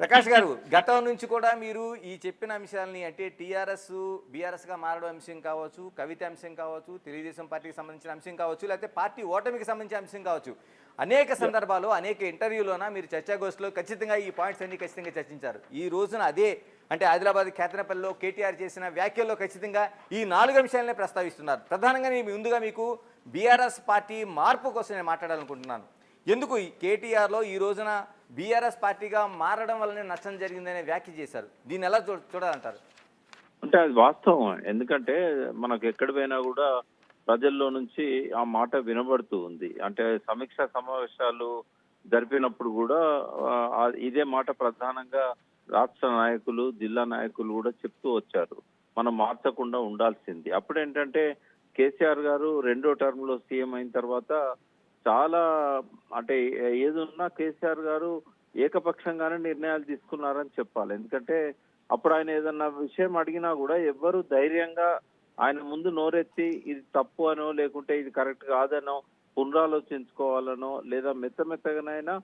ప్రకాష్ గారు, గతం నుంచి కూడా మీరు ఈ చెప్పిన అంశాలని అంటే టీఆర్ఎస్ బీఆర్ఎస్గా మారడం అంశం కావచ్చు, కవిత అంశం కావచ్చు, తెలుగుదేశం పార్టీకి సంబంధించిన అంశం కావచ్చు, లేకపోతే పార్టీ ఓటమికి సంబంధించిన అంశం కావచ్చు, అనేక సందర్భాల్లో అనేక ఇంటర్వ్యూలోన మీరు చర్చాగోష్ఠిలో ఖచ్చితంగా ఈ పాయింట్స్ అన్ని ఖచ్చితంగా చర్చించారు. ఈ రోజున అదే అంటే హైదరాబాద్ కేతనపల్లిలో కేటీఆర్ చేసిన వ్యాఖ్యల్లో ఖచ్చితంగా ఈ 4 అంశాలనే ప్రస్తావిస్తున్నారు. ప్రధానంగా ముందుగా మీకు బీఆర్ఎస్ పార్టీ మార్పు కోసం నేను మాట్లాడాలనుకుంటున్నాను. ఎందుకు ఈ కేటీఆర్లో ఈ రోజున బీఆర్ఎస్ పార్టీగా మారడం వల్లనే నష్టం జరిగిందనే వ్యాఖ్య చేశారు. దీన్ని ఎలా చూడాలంటారు? అంటే అది వాస్తవం. ఎందుకంటే మనకు ఎక్కడ పోయినా కూడా ప్రజల్లో నుంచి ఆ మాట వినబడుతూ ఉంది. అంటే సమీక్షా సమావేశాలు జరిపినప్పుడు కూడా ఇదే మాట ప్రధానంగా రాష్ట్ర నాయకులు, జిల్లా నాయకులు కూడా చెప్తూ వచ్చారు, మనం మార్చకుండా ఉండాల్సింది. అప్పుడేంటంటే కేసీఆర్ గారు 2వ టర్మ్ లో సీఎం అయిన తర్వాత చాలా అంటే ఏదున్నా కేసీఆర్ గారు ఏకపక్షంగానే నిర్ణయాలు తీసుకున్నారని చెప్పాలి. ఎందుకంటే అప్పుడు ఆయన ఏదన్నా విషయం అడిగినా కూడా ఎవ్వరు ధైర్యంగా ఆయన ముందు నోరెత్తి ఇది తప్పు అనో లేకుంటే ఇది కరెక్ట్ కాదనో పునరాలోచించుకోవాలనో లేదా మెత్తగానైనా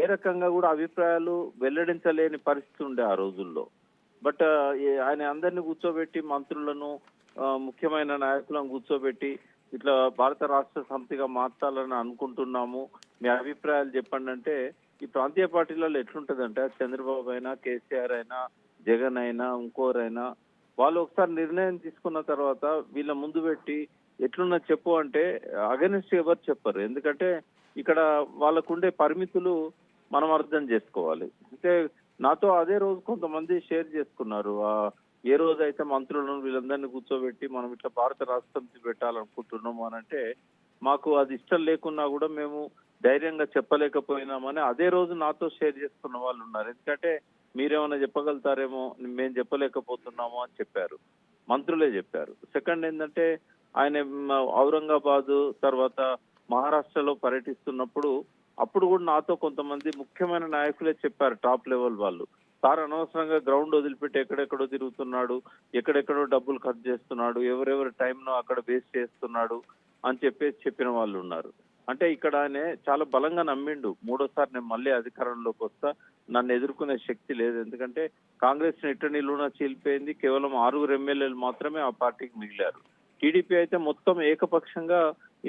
ఏ రకంగా కూడా అభిప్రాయాలు వెల్లడించలేని పరిస్థితి ఉండే ఆ రోజుల్లో. బట్ ఆయన అందరినీ కూర్చోబెట్టి మంత్రులను, ముఖ్యమైన నాయకులను కూర్చోబెట్టి ఇట్లా భారత రాష్ట్ర సమితిగా మార్చాలని అనుకుంటున్నాము, మీ అభిప్రాయాలు చెప్పండి అంటే ఈ ప్రాంతీయ పార్టీలలో ఎట్లుంటదంటే చంద్రబాబు అయినా, కేసీఆర్ అయినా, జగన్ అయినా, ఇంకోరైనా వాళ్ళు ఒకసారి నిర్ణయం తీసుకున్న తర్వాత వీళ్ళ ముందు పెట్టి ఎట్లున్నా చెప్పు అంటే అగెనిస్ట్ ఎవరు చెప్పరు. ఎందుకంటే ఇక్కడ వాళ్ళకుండే పరిమితులు మనం అర్థం చేసుకోవాలి. అంటే నాతో అదే రోజు కొంతమంది షేర్ చేసుకున్నారు, ఏ రోజైతే మంత్రులను వీళ్ళందరినీ కూర్చోబెట్టి మనం ఇట్లా భారత రాష్ట్ర సమితి పెట్టాలనుకుంటున్నాము అని అంటే మాకు అది ఇష్టం లేకున్నా కూడా మేము ధైర్యంగా చెప్పలేకపోయినామని అదే రోజు నాతో షేర్ చేసుకున్న వాళ్ళు ఉన్నారు. ఎందుకంటే మీరేమైనా చెప్పగలుగుతారేమో, మేము చెప్పలేకపోతున్నాము అని చెప్పారు, మంత్రులే చెప్పారు. సెకండ్ ఏంటంటే ఆయన ఔరంగాబాద్ తర్వాత మహారాష్ట్రలో పర్యటిస్తున్నప్పుడు అప్పుడు కూడా నాతో కొంతమంది ముఖ్యమైన నాయకులే చెప్పారు, టాప్ లెవెల్ వాళ్ళు, సార్ అనవసరంగా గ్రౌండ్ వదిలిపెట్టి ఎక్కడెక్కడో తిరుగుతున్నాడు, ఎక్కడెక్కడో డబ్బులు ఖర్చు చేస్తున్నాడు, ఎవరెవరి టైంను అక్కడ వేస్ట్ చేస్తున్నాడు అని చెప్పేసి చెప్పిన వాళ్ళు ఉన్నారు. అంటే ఇక్కడ ఆయన చాలా బలంగా నమ్మిండు, మూడోసారి నేను మళ్ళీ అధికారంలోకి వస్తా, నన్ను ఎదుర్కొనే శక్తి లేదు. ఎందుకంటే కాంగ్రెస్ నిట్ట నిలువున చీలిపోయింది, కేవలం 6 ఎమ్మెల్యేలు మాత్రమే ఆ పార్టీకి మిగిలారు. టీడీపీ అయితే మొత్తం ఏకపక్షంగా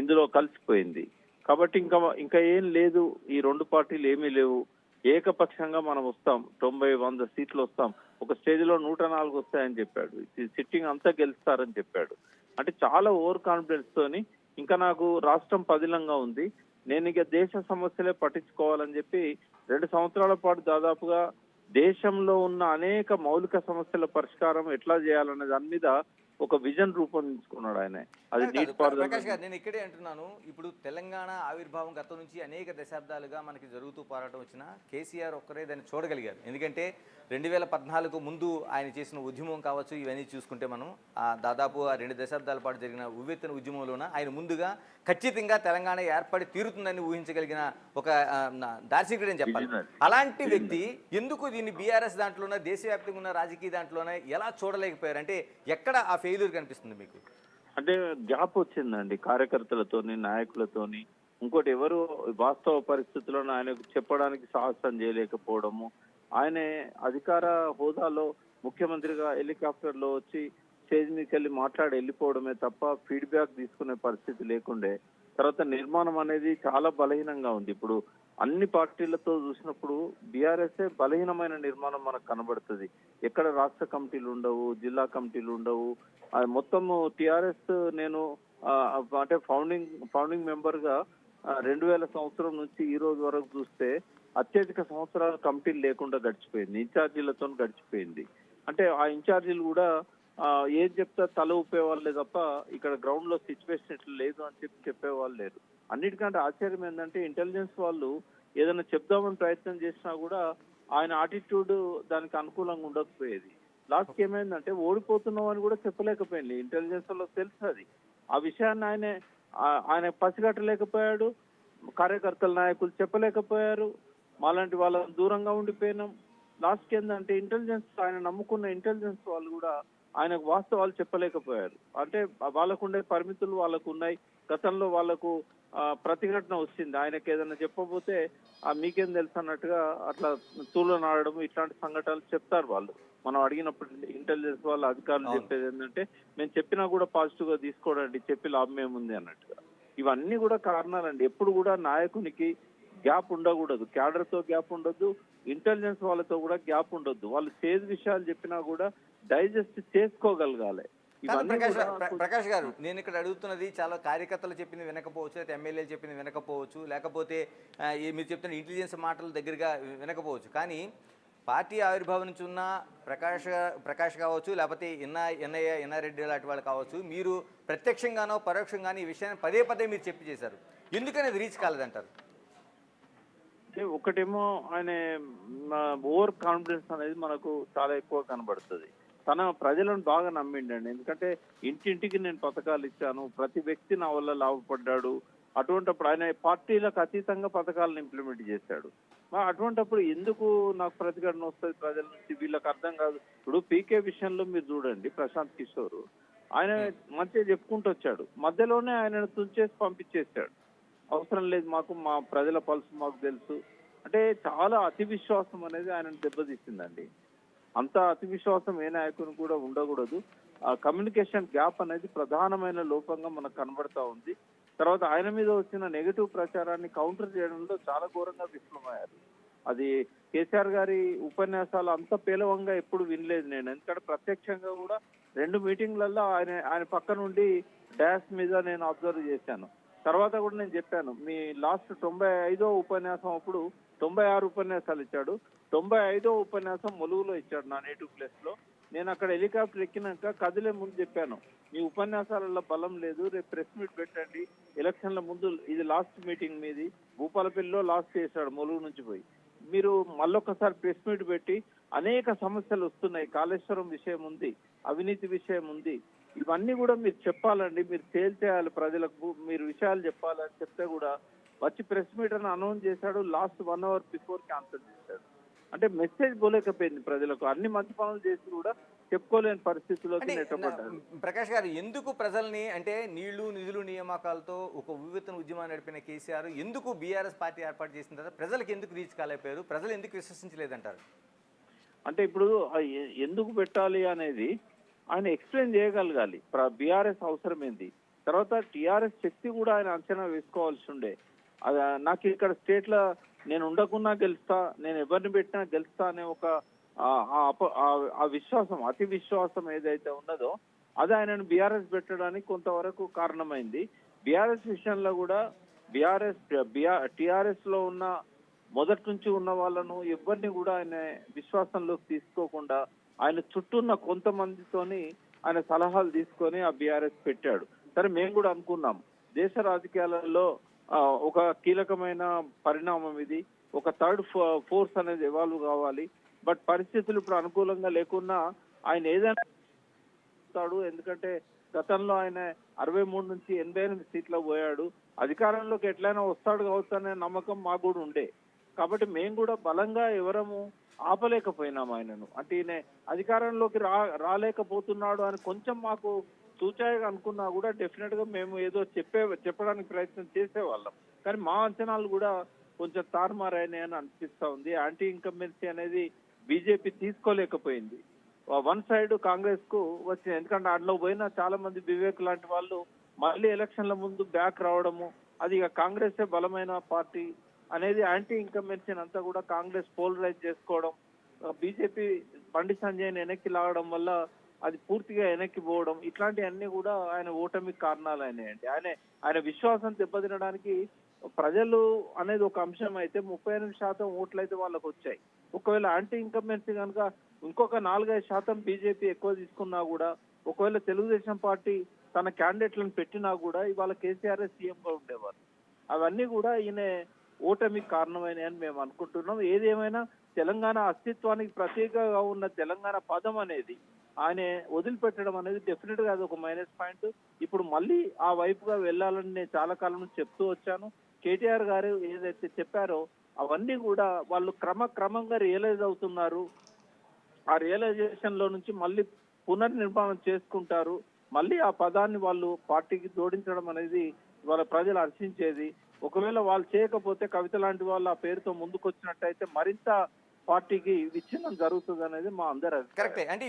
ఇందులో కలిసిపోయింది. కాబట్టి ఇంకా ఏం లేదు, ఈ రెండు పార్టీలు ఏమీ లేవు, ఏకపక్షంగా మనం వస్తాం, 90-100 సీట్లు వస్తాం, ఒక స్టేజ్ లో 104 వస్తాయని చెప్పాడు, సిట్టింగ్ అంతా గెలుస్తారని చెప్పాడు. అంటే చాలా ఓవర్ కాన్ఫిడెన్స్ తోని ఇంకా నాకు రాష్ట్రం పదిలంగా ఉంది, నేను ఇక దేశ సమస్యలే పట్టించుకోవాలని చెప్పి 2 సంవత్సరాల పాటు దాదాపుగా దేశంలో ఉన్న అనేక మౌలిక సమస్యల పరిష్కారం ఎట్లా చేయాలనే దాని మీద ఒక విజన్ రూపొందించుకున్నాడు ఆయన. అది నీట్ ప్రకాష్ గారు, నేను ఇక్కడే అంటున్నాను, ఇప్పుడు తెలంగాణ ఆవిర్భావం గతం నుంచి అనేక దశాబ్దాలుగా మనకి జరుగుతూ పోరాటం వచ్చిన కేసీఆర్ ఒక్కరే దాన్ని చూడగలిగారు. ఎందుకంటే 2014 ముందు ఆయన చేసిన ఉద్యమం కావచ్చు, ఇవన్నీ చూసుకుంటే మనం దాదాపు 2 దశాబ్దాల పాటు జరిగిన ఉవ్వెత్తున ఉద్యమంలోన ఆయన ముందుగా ఖచ్చితంగా తెలంగాణ ఏర్పడి తీరుతుందని ఊహించగలిగిన ఒక దార్శనికుడు అని చెప్పాలి. అలాంటి వ్యక్తి ఎందుకు దీన్ని బీఆర్ఎస్ దాంట్లోనే, దేశవ్యాప్తంగా ఉన్న రాజకీయ దాంట్లోనే ఎలా చూడలేకపోయారు? అంటే ఎక్కడ ఆ ఫెయిల్యూర్ కనిపిస్తుంది మీకు? అంటే గ్యాప్ వచ్చిందండి కార్యకర్తలతోని, నాయకులతోని. ఇంకోటి, ఎవరు వాస్తవ పరిస్థితులను ఆయనకు చెప్పడానికి సాహసం చేయలేకపోవడము, ఆయన అధికార హోదాలో ముఖ్యమంత్రిగా హెలికాప్టర్లో వచ్చి స్టేజ్ మీదకి వెళ్ళి మాట్లాడి వెళ్ళిపోవడమే తప్ప ఫీడ్బ్యాక్ తీసుకునే పరిస్థితి లేకుండే. తర్వాత నిర్మాణం అనేది చాలా బలహీనంగా ఉంది. ఇప్పుడు అన్ని పార్టీలతో చూసినప్పుడు బీఆర్ఎస్ఏ బలహీనమైన నిర్మాణం మనకు కనబడుతుంది. ఎక్కడ రాష్ట్ర కమిటీలు ఉండవు, జిల్లా కమిటీలు ఉండవు. మొత్తము టిఆర్ఎస్ నేను అంటే ఫౌండింగ్ మెంబర్ గా 2000 సంవత్సరం నుంచి ఈ రోజు వరకు చూస్తే అత్యధిక సంవత్సరాలు కమిటీలు లేకుండా గడిచిపోయింది, ఇన్ఛార్జీలతో గడిచిపోయింది. అంటే ఆ ఇన్ఛార్జీలు కూడా ఏం చెప్తా తల ఊపేవాళ్ళే తప్ప ఇక్కడ గ్రౌండ్ లో సిచ్యువేషన్ ఇట్లా లేదు అని చెప్పేవాళ్ళు లేరు. అన్నిటికంటే ఆశ్చర్యం ఏంటంటే ఇంటెలిజెన్స్ వాళ్ళు ఏదైనా చెప్దామని ప్రయత్నం చేసినా కూడా ఆయన ఆటిట్యూడ్ దానికి అనుకూలంగా ఉండకపోయేది. లాస్ట్ ఏమైందంటే ఓడిపోతున్నాం అని కూడా చెప్పలేకపోయింది. ఇంటెలిజెన్స్ వాళ్ళకి తెలుసు అది. ఆ విషయాన్ని ఆయన పసిగట్టలేకపోయాడు, కార్యకర్తల నాయకులు చెప్పలేకపోయారు, మాలాంటి వాళ్ళని దూరంగా ఉండిపోయినాం. లాస్ట్కి ఏంటంటే ఇంటెలిజెన్స్, ఆయన నమ్ముకున్న ఇంటెలిజెన్స్ వాళ్ళు కూడా ఆయనకు వాస్తవాలు చెప్పలేకపోయారు. అంటే వాళ్ళకుండే పరిమితులు వాళ్ళకు ఉన్నాయి. గతంలో వాళ్ళకు ప్రతిఘటన వచ్చింది, ఆయనకి ఏదైనా చెప్పబోతే మీకేం తెలుసు అన్నట్టుగా అట్లా తూలనాడడం, ఇట్లాంటి సంఘటనలు చెప్తారు వాళ్ళు. మనం అడిగినప్పుడు ఇంటెలిజెన్స్ వాళ్ళ అధికారులు చెప్పేది ఏంటంటే మేము చెప్పినా కూడా పాజిటివ్ గా తీసుకోవడండి, చెప్పి లాభం ఏముంది అన్నట్టుగా. ఇవన్నీ కూడా కారణాలండి. ఎప్పుడు కూడా నాయకునికి గ్యాప్ ఉండకూడదు, క్యాడర్ తో గ్యాప్ ఉండొద్దు, ఇంటెలిజెన్స్ వాళ్ళతో కూడా గ్యాప్ ఉండొద్దు. వాళ్ళు చేదు విషయాలు చెప్పినా కూడా డైజెస్ట్ చేసుకోగలగాలి. ప్రకాష్ గారు, నేను ఇక్కడ అడుగుతున్నది, చాలా కార్యకర్తలు చెప్పింది వినకపోవచ్చు, లేకపోతే ఎమ్మెల్యేలు చెప్పింది వినకపోవచ్చు, లేకపోతే మీరు చెప్తున్న ఇంటెలిజెన్స్ మాటలు దగ్గరగా వినకపోవచ్చు, కానీ పార్టీ ఆవిర్భావం నుంచి ఉన్న ప్రకాష్ కావచ్చు, లేకపోతే ఎన్ఆరెడ్డి లాంటి వాళ్ళు కావచ్చు, మీరు ప్రత్యక్షంగానో పరోక్షంగానో ఈ విషయాన్ని పదే పదే మీరు చేశారు. ఎందుకని అది రీచ్ కాలేదంటారు? ఒకటేమో ఆయన ఓవర్ కాన్ఫిడెన్స్ అనేది మనకు చాలా ఎక్కువ కనబడుతుంది. తన ప్రజలను బాగా నమ్మిండండి. ఎందుకంటే ఇంటింటికి నేను పథకాలు ఇచ్చాను, ప్రతి వ్యక్తి నా వల్ల లాభపడ్డాడు. అటువంటిప్పుడు ఆయన పార్టీలకు అతీతంగా పథకాలను ఇంప్లిమెంట్ చేశాడు. అటువంటిప్పుడు ఎందుకు నాకు ప్రతిఘటన వస్తుంది ప్రజల నుంచి, వీళ్ళకి అర్థం కాదు. ఇప్పుడు పీకే విషయంలో మీరు చూడండి, ప్రశాంత్ కిషోర్ ఆయన మంచిగా చెప్పుకుంటూ వచ్చాడు, మధ్యలోనే ఆయనను తుంచేసి పంపించేశాడు. అవసరం లేదు మాకు, మా ప్రజల పల్సు మాకు తెలుసు అంటే. చాలా అతి విశ్వాసం అనేది ఆయనను దెబ్బతీసిందండి. అంత అతి విశ్వాసం ఏ నాయకుని కూడా ఉండకూడదు. ఆ కమ్యూనికేషన్ గ్యాప్ అనేది ప్రధానమైన లోపంగా మనకు కనబడతా ఉంది. తర్వాత ఆయన మీద వచ్చిన నెగటివ్ ప్రచారాన్ని కౌంటర్ చేయడంలో చాలా ఘోరంగా విఫలమయ్యారు. అది కేసీఆర్ గారి ఉపన్యాసాలు అంత పేలవంగా ఎప్పుడు వినలేదు నేను. ఎందుకంటే ప్రత్యక్షంగా కూడా 2 మీటింగ్లలో ఆయన పక్క నుండి డాష్ మీద నేను అబ్జర్వ్ చేశాను. తర్వాత కూడా నేను చెప్పాను, మీ లాస్ట్ 95వ ఉపన్యాసం అప్పుడు 96 ఉపన్యాసాలు ఇచ్చాడు, 95వ ఉపన్యాసం ములుగులో ఇచ్చాడు, నా నేటివ్ ప్లేస్ లో. నేను అక్కడ హెలికాప్టర్ ఎక్కినాక కదిలే ముందు చెప్పాను, మీ ఉపన్యాసాలలో బలం లేదు, రేపు ప్రెస్ మీట్ పెట్టండి, ఎలక్షన్ల ముందు ఇది లాస్ట్ మీటింగ్ మీది, భూపాలపల్లిలో లాస్ట్ చేశాడు ములుగు నుంచి పోయి, మీరు మళ్ళొకసారి ప్రెస్ మీట్ పెట్టి అనేక సమస్యలు వస్తున్నాయి, కాళేశ్వరం విషయం ఉంది, అవినీతి విషయం ఉంది, ఇవన్నీ కూడా మీరు చెప్పాలండి, మీరు తేల్చేయాలి ప్రజలకు, మీరు విషయాలు చెప్పాలని చెప్తే కూడా వచ్చి ప్రెస్ మీట్ అని అనౌన్స్ చేశాడు. లాస్ట్ 1 అవర్ బిఫోర్ క్యాన్సిల్ చేశాడు. అంటే మెసేజ్ పోలేకపోయింది ప్రజలకు. అన్ని మంచి పనులు చేసి కూడా చెప్పుకోలేని పరిస్థితుల్లోకి అంటే నెట్టబడ్డారు. ప్రకాష్ గారు, ఎందుకు ప్రజల్ని అంటే నీళ్లు నిధులు నియామకాలతో ఒక ఉవ్వెత్తున ఉద్యమాన్ని నడిపిన కేసీఆర్ ఎందుకు బీఆర్ఎస్ పార్టీ ఏర్పాటు చేసిన తర్వాత ప్రజలకు ఎందుకు రీచ్ కాలేకపోయారు, ప్రజలు ఎందుకు విశ్వసించలేదంటారు? అంటే ఇప్పుడు ఎందుకు పెట్టాలి అనేది ఆయన ఎక్స్ప్లెయిన్ చేయగలగాలి. బీఆర్ఎస్ అవసరం ఏంది, తర్వాత టీఆర్ఎస్ శక్తి కూడా ఆయన అంచనా వేసుకోవాల్సి ఉండే. అది నాకు ఇక్కడ స్టేట్ లో నేను ఉండకున్నా గెలుస్తా, నేను ఎవరిని పెట్టినా గెలుస్తా అనే ఒక ఆ విశ్వాసం, అతి విశ్వాసం ఏదైతే ఉన్నదో అది ఆయనను బీఆర్ఎస్ పెట్టడానికి కొంతవరకు కారణమైంది. బీఆర్ఎస్ విషయంలో కూడా టీఆర్ఎస్ లో ఉన్న మొదటి నుంచి ఉన్న వాళ్ళను ఎవరిని కూడా ఆయన విశ్వాసంలోకి తీసుకోకుండా ఆయన చుట్టూ ఉన్న కొంతమందితోని ఆయన సలహాలు తీసుకొని ఆ బీఆర్ఎస్ పెట్టాడు. సరే, మేము కూడా అనుకున్నాం దేశ రాజకీయాలలో ఒక కీలకమైన పరిణామం ఇది, ఒక థర్డ్ ఫోర్స్ అనేది ఎవాల్వ్ కావాలి. బట్ పరిస్థితులు ఇప్పుడు అనుకూలంగా లేకున్నా ఆయన ఏదైనా, ఎందుకంటే గతంలో ఆయన 63 నుంచి 88 సీట్లకు పోయాడు. అధికారంలోకి ఎట్లయినా వస్తాడు కావచ్చు అనే నమ్మకం మాకు కూడా ఉండే. కాబట్టి మేము కూడా బలంగా ఎవరము ఆపలేకపోయినాం ఆయనను. అంటే ఈయన అధికారంలోకి రాలేకపోతున్నాడు అని కొంచెం మాకు సూచాయిగా అనుకున్నా కూడా డెఫినెట్ గా మేము ఏదో చెప్పడానికి ప్రయత్నం చేసేవాళ్ళం. కానీ మా అంచనాలు కూడా కొంచెం తారుమారైనాయి అని అనిపిస్తా ఉంది. యాంటీ ఇన్కంబెన్సీ అనేది బీజేపీ తీసుకోలేకపోయింది. వన్ సైడ్ కాంగ్రెస్ కు వచ్చింది. ఎందుకంటే అందులో పోయిన చాలా మంది వివేక్ లాంటి వాళ్ళు మళ్ళీ ఎలక్షన్ల ముందు బ్యాక్ రావడము, అది ఇక కాంగ్రెసే బలమైన పార్టీ అనేది యాంటీ ఇన్కంబెన్సీ అంతా కూడా కాంగ్రెస్ పోలరైజ్ చేసుకోవడం, బీజేపీ బండి సంజయ్ని వెనక్కి లాగడం వల్ల అది పూర్తిగా వెనక్కి పోవడం, ఇట్లాంటివన్నీ కూడా ఆయన ఓటమికి కారణాలు అయినాయండి. ఆయన విశ్వాసం దెబ్బతినడానికి ప్రజలు అనేది ఒక అంశం అయితే 38% ఓట్లు అయితే వాళ్ళకు వచ్చాయి. ఒకవేళ యాంటీ ఇన్కంబెన్సీ కనుక ఇంకొక 4-5% బీజేపీ ఎక్కువ తీసుకున్నా కూడా, ఒకవేళ తెలుగుదేశం పార్టీ తన క్యాండిడేట్లను పెట్టినా కూడా ఇవాళ కేసీఆర్ సీఎం గా ఉండేవారు. అవన్నీ కూడా ఈయన ఓటమికి కారణమైనాయని మేము అనుకుంటున్నాం. ఏదేమైనా తెలంగాణ అస్తిత్వానికి ప్రత్యేకంగా ఉన్న తెలంగాణ పదం అనేది ఆయన వదిలిపెట్టడం అనేది డెఫినెట్ గా అది ఒక మైనస్ పాయింట్. ఇప్పుడు మళ్ళీ ఆ వైపుగా వెళ్ళాలని నేను చాలా కాలం నుంచి చెప్తూ వచ్చాను. కేటీఆర్ గారు ఏదైతే చెప్పారో అవన్నీ కూడా వాళ్ళు క్రమంగా రియలైజ్ అవుతున్నారు. ఆ రియలైజేషన్ లో నుంచి మళ్ళీ పునర్నిర్మాణం చేసుకుంటారు. మళ్ళీ ఆ పదాన్ని వాళ్ళు పార్టీకి జోడించడం అనేది వాళ్ళ ప్రజలు హర్షించేది. ఒకవేళ వాళ్ళు చేయకపోతే కవిత లాంటి వాళ్ళు ఆ పేరుతో ముందుకు వచ్చినట్టయితే మరింత పార్టీకి విచ్ఛిన్నం జరుగుతుంది అనేది మా అందరి అభిప్రాయం. కరెక్టే. అంటే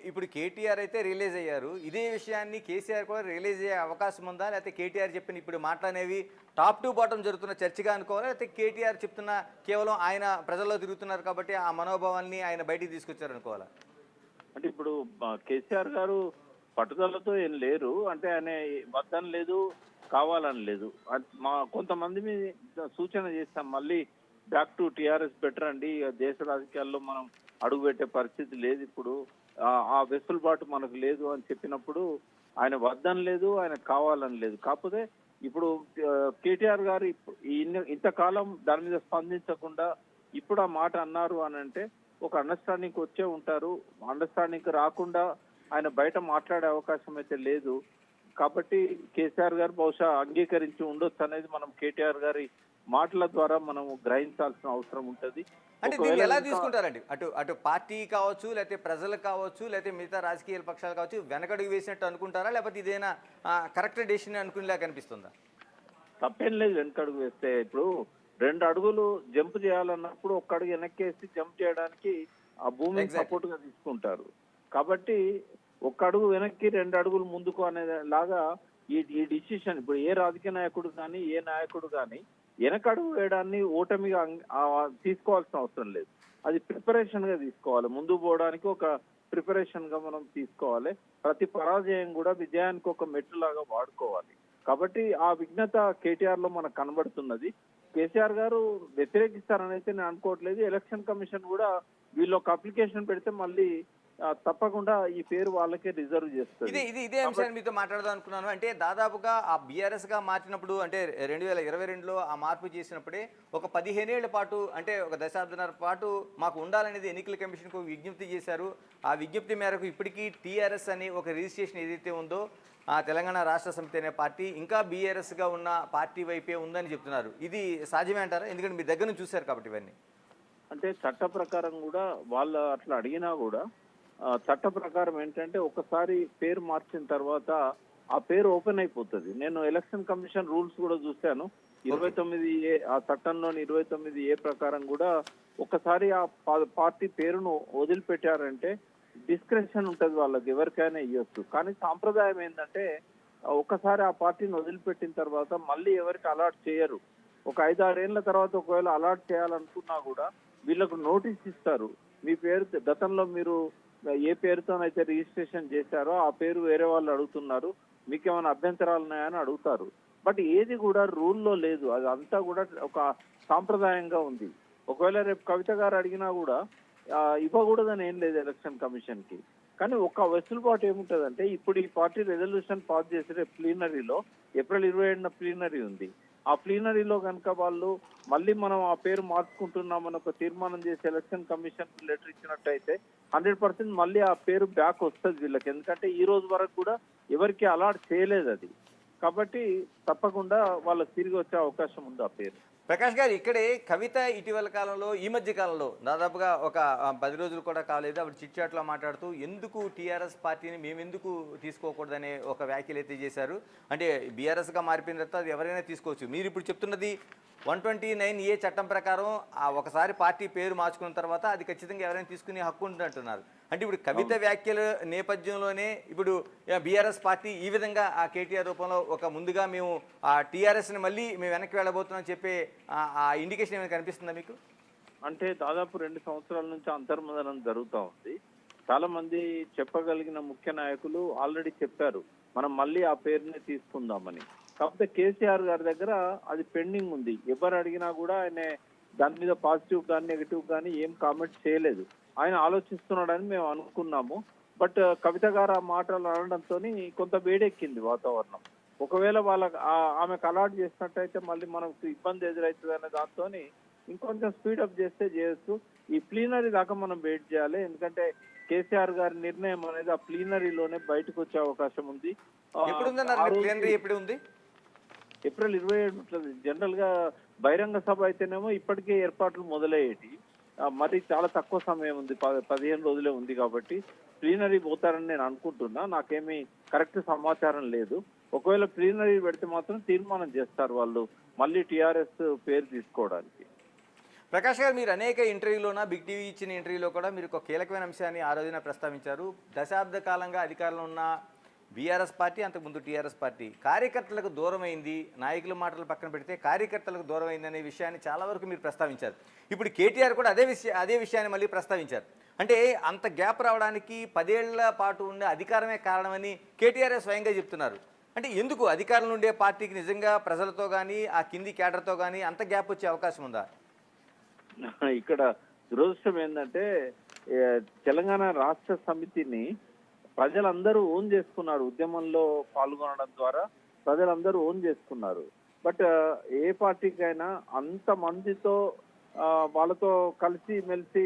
ఇప్పుడు కేటీఆర్ అయితే రిలీజ్ అయ్యారు, ఇదే విషయాన్ని కేసీఆర్ కూడా రిలీజ్ అయ్యే అవకాశం ఉందా, లేకపోతే కేటీఆర్ చెప్పిన ఇప్పుడు మాటలనేవి టాప్ టు బాటం జరుగుతున్న చర్చగా అనుకోవాలా, లేకపోతే కేటీఆర్ చెప్తున్న కేవలం ఆయన ప్రజల్లో తిరుగుతున్నారు కాబట్టి ఆ మనోభావాన్ని ఆయన బయటికి తీసుకొచ్చారు అనుకోవాలా? అంటే ఇప్పుడు కేసీఆర్ గారు పట్టుదలతో ఏం లేరు. అంటే ఆయన వద్దని లేదు, కావాలని లేదు. మా కొంతమంది సూచన చేస్తాం మళ్ళీ బ్యాక్ టు టీఆర్ఎస్ బెటర్ అండి, దేశ రాజకీయాల్లో మనం అడుగు పెట్టే పరిస్థితి లేదు, ఇప్పుడు ఆ వెసులుబాటు మనకు లేదు అని చెప్పినప్పుడు ఆయన వద్దని లేదు, ఆయన కావాలని లేదు. కాకపోతే ఇప్పుడు కేటీఆర్ గారు ఇంతకాలం దాని మీద స్పందించకుండా ఇప్పుడు ఆ మాట అన్నారు అని అంటే ఒక అండర్స్టాండింగ్ వచ్చే ఉంటారు. అండర్స్టాండింగ్ రాకుండా ఆయన బయట మాట్లాడే అవకాశం అయితే లేదు. కాబట్టి కేసీఆర్ గారు బహుశా అంగీకరించి ఉండొచ్చు అనేది మనం కేటీఆర్ గారి మాటల ద్వారా మనం గ్రహించాల్సిన అవసరం ఉంటది. అంటే దీన్ని ఎలా తీసుకుంటారండి? అటు పార్టీ కావచ్చు, లేకపోతే ప్రజలు కావచ్చు, లేకపోతే మిగతా రాజకీయ పక్షాలు కావచ్చు, వెనకడుగు వేసినట్టు అనుకుంటారా, లేకపోతే ఇదేనా కరెక్ట్ డెసిషన్ అనుకునేలా కనిపిస్తుందా? తప్పేం లేదు వెనకడుగు వేస్తే. ఇప్పుడు 2 అడుగులు జంప్ చేయాలన్నప్పుడు 1 అడుగు వెనక్కేసి జంప్ చేయడానికి ఆ భూమిని సపోర్ట్ గా తీసుకుంటారు. కాబట్టి 1 అడుగు వెనక్కి 2 అడుగులు ముందుకు అనే లాగా ఈ డిసిషన్ ఇప్పుడు ఏ రాజకీయ నాయకుడు కానీ ఏ నాయకుడు కానీ వెనకడుగు వేయడాన్ని ఓటమిగా తీసుకోవాల్సిన అవసరం లేదు. అది ప్రిపరేషన్ గా తీసుకోవాలి. ముందు పోవడానికి ఒక ప్రిపరేషన్ గా మనం తీసుకోవాలి. ప్రతి పరాజయం కూడా విజయానికి ఒక మెట్టులాగా వాడుకోవాలి. కాబట్టి ఆ విఘ్నత కేటీఆర్ లో మనకు కనబడుతున్నది. కేసీఆర్ గారు వ్యతిరేకిస్తారని అయితే నేను అనుకోవట్లేదు. ఎలక్షన్ కమిషన్ కూడా వీళ్ళు ఒక అప్లికేషన్ పెడితే మళ్ళీ తప్పకుండా ఈ పేరు వాళ్ళకే రిజర్వ్ చేస్తుంది. ఇదే అంశాన్ని మీతో మాట్లాడదాం అనుకున్నాను. అంటే దాదాపుగా ఆ బీఆర్ఎస్ గా మార్చినప్పుడు, అంటే 2022లో ఆ మార్పు చేసినప్పుడే ఒక 15 ఏళ్ల పాటు, అంటే ఒక దశాబ్దన్నర పాటు మాకు ఉండాలనేది ఎన్నికల కమిషన్కు విజ్ఞప్తి చేశారు. ఆ విజ్ఞప్తి మేరకు ఇప్పటికీ టీఆర్ఎస్ అని ఒక రిజిస్ట్రేషన్ ఏదైతే ఉందో ఆ తెలంగాణ రాష్ట్ర సమితి అనే పార్టీ ఇంకా బీఆర్ఎస్గా ఉన్న పార్టీ వైపే ఉందని చెప్తున్నారు. ఇది సాధ్యమే అంటారా? ఎందుకంటే మీ దగ్గర నుంచి చూశారు కాబట్టి ఇవన్నీ. అంటే చట్ట ప్రకారం కూడా వాళ్ళు అట్లా అడిగినా కూడా చట్ట ప్రకారం ఏంటంటే ఒకసారి పేరు మార్చిన తర్వాత ఆ పేరు ఓపెన్ అయిపోతుంది. నేను ఎలక్షన్ కమిషన్ రూల్స్ కూడా చూశాను. 29A ఆ చట్టంలోని 29A ప్రకారం కూడా ఒకసారి ఆ పార్టీ పేరును వదిలిపెట్టారంటే డిస్క్రిప్షన్ ఉంటది వాళ్ళకి, ఎవరికైనా ఇవ్వచ్చు. కానీ సాంప్రదాయం ఏంటంటే ఒకసారి ఆ పార్టీని వదిలిపెట్టిన తర్వాత మళ్ళీ ఎవరికి అలాట్ చేయరు. ఒక 5-6 ఏళ్ల తర్వాత ఒకవేళ అలాట్ చేయాలనుకున్నా కూడా వీళ్ళకు నోటీస్ ఇస్తారు. మీ పేరు గతంలో మీరు ఏ పేరుతోనైతే రిజిస్ట్రేషన్ చేశారో ఆ పేరు వేరే వాళ్ళు అడుగుతున్నారు, మీకేమైనా అభ్యంతరాలు ఉన్నాయని అడుగుతారు. బట్ ఏది కూడా రూల్లో లేదు, అది అంతా కూడా ఒక సాంప్రదాయంగా ఉంది. ఒకవేళ రేపు కవిత గారు అడిగినా కూడా ఇవ్వకూడదని ఏం లేదు ఎలక్షన్ కమిషన్ కి. కానీ ఒక వెసులుబాటు ఏముంటదంటే ఇప్పుడు ఈ పార్టీ రెజల్యూషన్ పాస్ చేసి రేపు ప్లీనరీలో ఏప్రిల్ 27న ప్లీనరీ ఉంది. ఆ ప్లీనరీలో కనుక వాళ్ళు మళ్ళీ మనం ఆ పేరు మార్చుకుంటున్నామని ఒక తీర్మానం చేసి ఎలక్షన్ కమిషన్ లెటర్ ఇచ్చినట్టయితే 100% మళ్ళీ ఆ పేరు బ్యాక్ వస్తుంది వీళ్ళకి. ఎందుకంటే ఈ రోజు వరకు కూడా ఎవరికి అలాట్ చేయలేదు అది. కాబట్టి తప్పకుండా వాళ్ళకి తిరిగి వచ్చే అవకాశం ఉంది ఆ పేరు. ప్రకాష్ గారు, ఇక్కడే కవిత ఇటీవల కాలంలో ఈ మధ్య కాలంలో దాదాపుగా ఒక 10 రోజులు కూడా కాలేదు ఆవిడ చిట్ చాట్లో మాట్లాడుతూ ఎందుకు టీఆర్ఎస్ పార్టీని మేమెందుకు తీసుకోకూడదనే ఒక వ్యాఖ్యలు అయితే చేశారు. అంటే బీఆర్ఎస్గా మారిపోయిన తర్వాత అది ఎవరైనా తీసుకోవచ్చు. మీరు ఇప్పుడు చెప్తున్నది 129A చట్టం ప్రకారం ఒకసారి పార్టీ పేరు మార్చుకున్న తర్వాత అది ఖచ్చితంగా ఎవరైనా తీసుకునే హక్కు ఉందంటున్నారు. అంటే ఇప్పుడు కవిత వ్యాఖ్యల నేపథ్యంలోనే ఇప్పుడు బీఆర్ఎస్ పార్టీ ఈ విధంగా ఆ కేటీఆర్ రూపంలో ఒక ముందుగా మేము ఆ టీఆర్ఎస్ని మళ్ళీ మేము వెనక్కి వెళ్ళబోతున్నాం చెప్పే ఆ ఇండికేషన్ ఏమైనా కనిపిస్తుందా మీకు? అంటే దాదాపు 2 సంవత్సరాల నుంచి అంతర్మదనం జరుగుతూ ఉంది. చాలా మంది చెప్పగలిగిన ముఖ్య నాయకులు ఆల్రెడీ చెప్పారు మనం మళ్ళీ ఆ పేరుని తీసుకుందామని. కాకపోతే కేసీఆర్ గారి దగ్గర అది పెండింగ్ ఉంది. ఎవరు అడిగినా కూడా ఆయన దాని మీద పాజిటివ్ కానీ నెగిటివ్ కానీ ఏం కామెంట్ చేయలేదు. ఆయన ఆలోచిస్తున్నాడని మేము అనుకున్నాము. బట్ కవిత గారు ఆ మాటలు అనడంతో కొంత వేడెక్కింది వాతావరణం. ఒకవేళ ఆమెకు అలాట్ చేసినట్టయితే మళ్ళీ మనకు ఇబ్బంది ఎదురవుతుంది అనే దాంతో ఇంకొంచెం స్పీడప్ చేస్తే చేయొచ్చు. ఈ ప్లీనరీ దాకా మనం వెయిట్ చేయాలి. ఎందుకంటే కేసీఆర్ గారి నిర్ణయం అనేది ఆ ప్లీనరీలోనే బయటకు వచ్చే అవకాశం ఉంది. ఎప్పుడు ఉంది? ఏప్రిల్ 27 ఉంటుంది. జనరల్ గా బహిరంగ సభ అయితేనేమో ఇప్పటికే ఏర్పాట్లు మొదలయ్యేటి. మరి చాలా తక్కువ సమయం ఉంది, 15 రోజులే ఉంది. కాబట్టి ప్లీనరీ పోతారని నేను అనుకుంటున్నా. నాకేమీ కరెక్ట్ సమాచారం లేదు. ఒకవేళ ప్లీనరీ పెడితే మాత్రం తీర్మానం చేస్తారు వాళ్ళు మళ్ళీ టీఆర్ఎస్ పేరు తీసుకోవడానికి. ప్రకాష్ గారు, మీరు అనేక ఇంటర్వ్యూలోన బిగ్ టీవీ ఇచ్చిన ఇంటర్వ్యూలో కూడా మీరు ఒక కీలకమైన అంశాన్ని ఆ రోజున ప్రస్తావించారు. దశాబ్ద కాలంగా అధికారంలో ఉన్న బీఆర్ఎస్ పార్టీ, అంతకుముందు టీఆర్ఎస్ పార్టీ కార్యకర్తలకు దూరమైంది, నాయకుల మాటలు పక్కన పెడితే కార్యకర్తలకు దూరమైంది అనే విషయాన్ని చాలా వరకు మీరు ప్రస్తావించారు. ఇప్పుడు కేటీఆర్ కూడా అదే విషయాన్ని మళ్ళీ ప్రస్తావించారు. అంటే అంత గ్యాప్ రావడానికి 10 ఏళ్ల పాటు ఉండే అధికారమే కారణమని కేటీఆర్ స్వయంగా చెప్తున్నారు. అంటే ఎందుకు అధికారంలో ఉండే పార్టీకి నిజంగా ప్రజలతో కానీ ఆ కింది క్యాడర్తో కానీ అంత గ్యాప్ వచ్చే అవకాశం ఉందా? ఇక్కడ దురదృష్టం ఏంటంటే తెలంగాణ రాష్ట్ర సమితిని ప్రజలందరూ ఓన్ చేసుకున్నారు. ఉద్యమంలో పాల్గొనడం ద్వారా ప్రజలందరూ ఓన్ చేసుకున్నారు. బట్ ఏ పార్టీకైనా అంత మందితో వాళ్ళతో కలిసి మెలిసి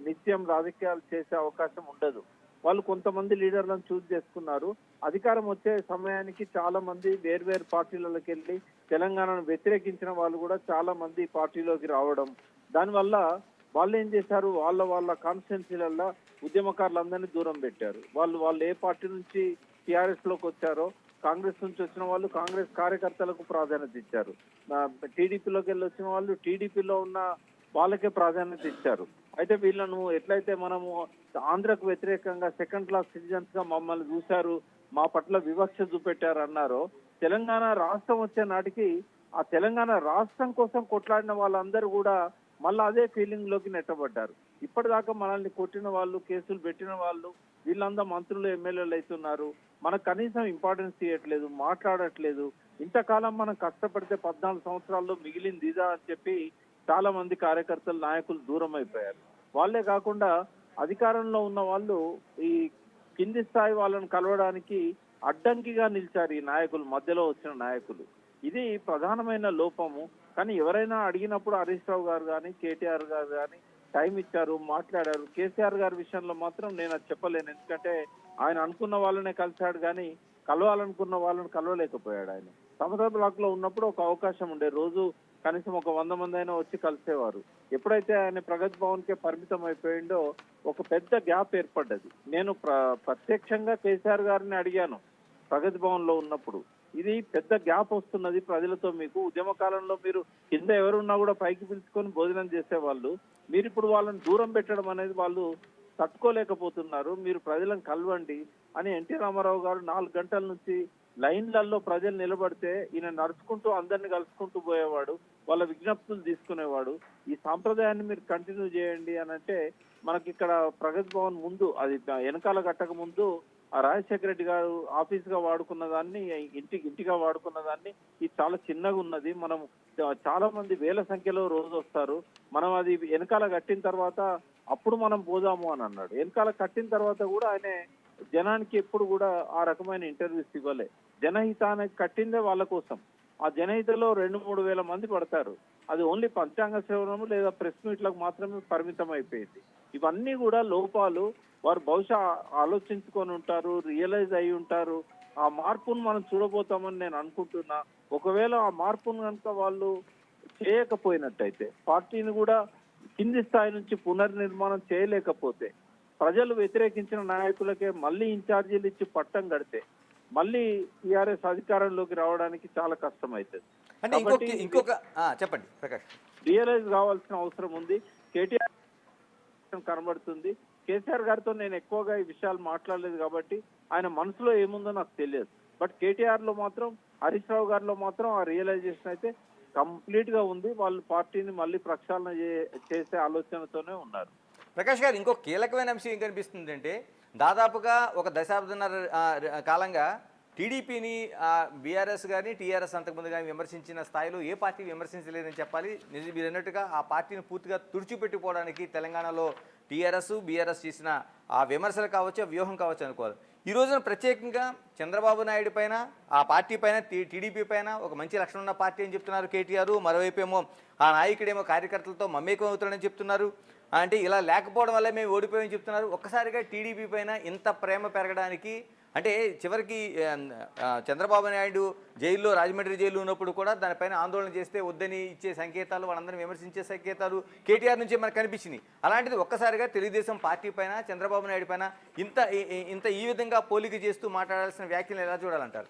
నిత్యం రాజకీయాలు చేసే అవకాశం ఉండదు. వాళ్ళు కొంతమంది లీడర్లను చూస్ చేసుకున్నారు. అధికారం వచ్చే సమయానికి చాలా మంది వేర్వేరు పార్టీలలోకి వెళ్ళి తెలంగాణను వ్యతిరేకించిన వాళ్ళు కూడా చాలా మంది పార్టీలోకి రావడం, దానివల్ల వాళ్ళు ఏం చేశారు, వాళ్ళ కాన్స్టిట్యున్సీలలో ఉద్యమకారులందరినీ దూరం పెట్టారు. వాళ్ళు ఏ పార్టీ నుంచి టీఆర్ఎస్ లోకి వచ్చారో, కాంగ్రెస్ నుంచి వచ్చిన వాళ్ళు కాంగ్రెస్ కార్యకర్తలకు ప్రాధాన్యత ఇచ్చారు. టీడీపీలోకి వెళ్ళి వచ్చిన వాళ్ళు టీడీపీలో ఉన్న వాళ్ళకే ప్రాధాన్యత ఇచ్చారు. అయితే వీళ్ళను ఎట్లయితే మనము ఆంధ్రకు వ్యతిరేకంగా సెకండ్ క్లాస్ సిటిజన్స్ గా మమ్మల్ని చూశారు, మా పట్ల వివక్ష చూపెట్టారు అన్నారో, తెలంగాణ రాష్ట్రం వచ్చే నాటికి ఆ తెలంగాణ రాష్ట్రం కోసం కొట్లాడిన వాళ్ళందరూ కూడా మళ్ళీ అదే ఫీలింగ్ లోకి నెట్టబడ్డారు. ఇప్పటిదాకా మనల్ని కొట్టిన వాళ్ళు, కేసులు పెట్టిన వాళ్ళు, వీళ్ళందరూ మంత్రులు, ఎమ్మెల్యేలు అవుతున్నారు. మనకు కనీసం ఇంపార్టెన్స్ ఇవ్వట్లేదు, మాట్లాడట్లేదు. ఇంతకాలం మనం కష్టపడితే 14 సంవత్సరాల్లో మిగిలింది ఇదా అని చెప్పి చాలా మంది కార్యకర్తలు, నాయకులు దూరం అయిపోయారు. వాళ్ళే కాకుండా అధికారంలో ఉన్న వాళ్ళు ఈ కింది స్థాయి వాళ్ళని కలవడానికి అడ్డంకిగా నిలిచారు ఈ నాయకులు, మధ్యలో వచ్చిన నాయకులు. ఇది ప్రధానమైన లోపము. కానీ ఎవరైనా అడిగినప్పుడు హరీష్ రావు గారు కానీ కేటీఆర్ గారు కానీ టైం ఇచ్చారు, మాట్లాడారు. కేసీఆర్ గారి విషయంలో మాత్రం నేను అది చెప్పలేను. ఎందుకంటే ఆయన అనుకున్న వాళ్ళనే కలిశాడు కానీ కలవాలనుకున్న వాళ్ళని కలవలేకపోయాడు. ఆయన సమతా బ్లాక్ లో ఉన్నప్పుడు ఒక అవకాశం ఉండే, రోజు కనీసం ఒక 100 మంది అయినా వచ్చి కలిసేవారు. ఎప్పుడైతే ఆయన ప్రగతి భవన్కే పరిమితం అయిపోయిందో ఒక పెద్ద గ్యాప్ ఏర్పడ్డది. నేను ప్రత్యక్షంగా కేసీఆర్ గారిని అడిగాను ప్రగతి భవన్ లో ఉన్నప్పుడు, ఇది పెద్ద గ్యాప్ వస్తున్నది ప్రజలతో, మీకు ఉద్యమ కాలంలో మీరు కింద ఎవరున్నా కూడా పైకి పిలుచుకొని భోజనం చేసేవాళ్ళు, మీరు ఇప్పుడు వాళ్ళని దూరం పెట్టడం అనేది వాళ్ళు తట్టుకోలేకపోతున్నారు, మీరు ప్రజలను కలవండి అని ఎన్టీ రామారావు గారు 4 గంటల నుంచి లైన్లలో ప్రజలు నిలబడితే ఈయన నడుచుకుంటూ అందరిని కలుసుకుంటూ పోయేవాడు, వాళ్ళ విజ్ఞప్తులు తీసుకునేవాడు. ఈ సాంప్రదాయాన్ని మీరు కంటిన్యూ చేయండి అని అంటే మనకి ఇక్కడ ప్రగతి భవన్ ముందు, అది వెనకాల గట్టక ముందు ఆ రాజశేఖర రెడ్డి గారు ఆఫీస్ గా వాడుకున్న దాన్ని ఇంటిగా వాడుకున్న దాన్ని, ఇది చాలా చిన్నగా ఉన్నది, మనం చాలా మంది వేల సంఖ్యలో రోజు వస్తారు, మనం అది వెనకాల కట్టిన తర్వాత అప్పుడు మనం పోదాము అని అన్నాడు. వెనకాల కట్టిన తర్వాత కూడా ఆయన జనానికి ఎప్పుడు కూడా ఆ రకమైన ఇంటర్వ్యూస్ ఇవ్వలే. జనహితానికి కట్టిందే వాళ్ళ కోసం. ఆ జనహితలో 2-3 వేల మంది పడతారు. అది ఓన్లీ పంచాంగ శ్రవణము లేదా ప్రెస్ మీట్లకు మాత్రమే పరిమితం అయిపోయింది. ఇవన్నీ కూడా లోపాలు. వారు బహుశా ఆలోచించుకొని ఉంటారు, రియలైజ్ అయి ఉంటారు. ఆ మార్పును మనం చూడబోతామని నేను అనుకుంటున్నా. ఒకవేళ ఆ మార్పును కనుక వాళ్ళు చేయకపోయినట్టయితే, పార్టీని కూడా కింది స్థాయి నుంచి పునర్నిర్మాణం చేయలేకపోతే, ప్రజలు వ్యతిరేకించిన నాయకులకే మళ్ళీ ఇన్ఛార్జీలు ఇచ్చి పట్టం కడితే మళ్ళీ టీఆర్ఎస్ అధికారంలోకి రావడానికి చాలా కష్టం అవుతుంది. అంటే ఇంకొక చెప్పండి ప్రకాష్. రియలైజ్ కావాల్సిన అవసరం ఉంది. కేటీఆర్ కనబడుతుంది. కేసీఆర్ గారితో నేను ఎక్కువగా ఈ విషయాలు మాట్లాడలేదు కాబట్టి ఆయన మనసులో ఏముందో నాకు తెలియదు. బట్ కేటీఆర్ లో మాత్రం, హరీష్ రావు గారిలో మాత్రం ఆ రియలైజేషన్ అయితే కంప్లీట్ గా ఉంది. వాళ్ళు పార్టీని మళ్ళీ ప్రక్షాళన చేసే ఆలోచనతోనే ఉన్నారు. ప్రకాష్ గారు, ఇంకో కీలకమైన అంశం ఏం కనిపిస్తుంది అంటే, దాదాపుగా ఒక దశాబ్దన్నర కాలంగా టీడీపీని బీఆర్ఎస్ కానీ టీఆర్ఎస్ అంతకుముందు కానీ విమర్శించిన స్థాయిలో ఏ పార్టీ విమర్శించలేదని చెప్పాలి. మీరు అన్నట్టుగా ఆ పార్టీని పూర్తిగా తుడిచిపెట్టుకోవడానికి తెలంగాణలో టీఆర్ఎస్ బీఆర్ఎస్ చేసిన ఆ విమర్శలు కావచ్చు, ఆ వ్యూహం కావచ్చు అనుకోవాలి. ఈ రోజున ప్రత్యేకంగా చంద్రబాబు నాయుడు పైన, ఆ పార్టీ పైన, టీడీపీ పైన ఒక మంచి లక్షణం ఉన్న పార్టీ అని చెప్తున్నారు కేటీఆర్. మరోవైపు ఏమో ఆ నాయకుడేమో కార్యకర్తలతో మమేకం అవుతాడని చెప్తున్నారు. అంటే ఇలా లేకపోవడం వల్ల మేము ఓడిపోయామని చెప్తున్నారు. ఒక్కసారిగా టీడీపీ పైన ఇంత ప్రేమ పెరగడానికి అంటే చివరికి చంద్రబాబు నాయుడు జైల్లో, రాజమండ్రి జైల్లో ఉన్నప్పుడు కూడా దానిపైన ఆందోళన చేస్తే వద్దని ఇచ్చే సంకేతాలు, వాళ్ళందరినీ విమర్శించే సంకేతాలు కేటీఆర్ నుంచి మనకు కనిపించినాయి. అలాంటిది ఒక్కసారిగా తెలుగుదేశం పార్టీ పైన, చంద్రబాబు నాయుడు పైన ఇంత ఈ విధంగా పోలిక చేస్తూ మాట్లాడాల్సిన వ్యాఖ్యలు ఎలా చూడాలంటారు?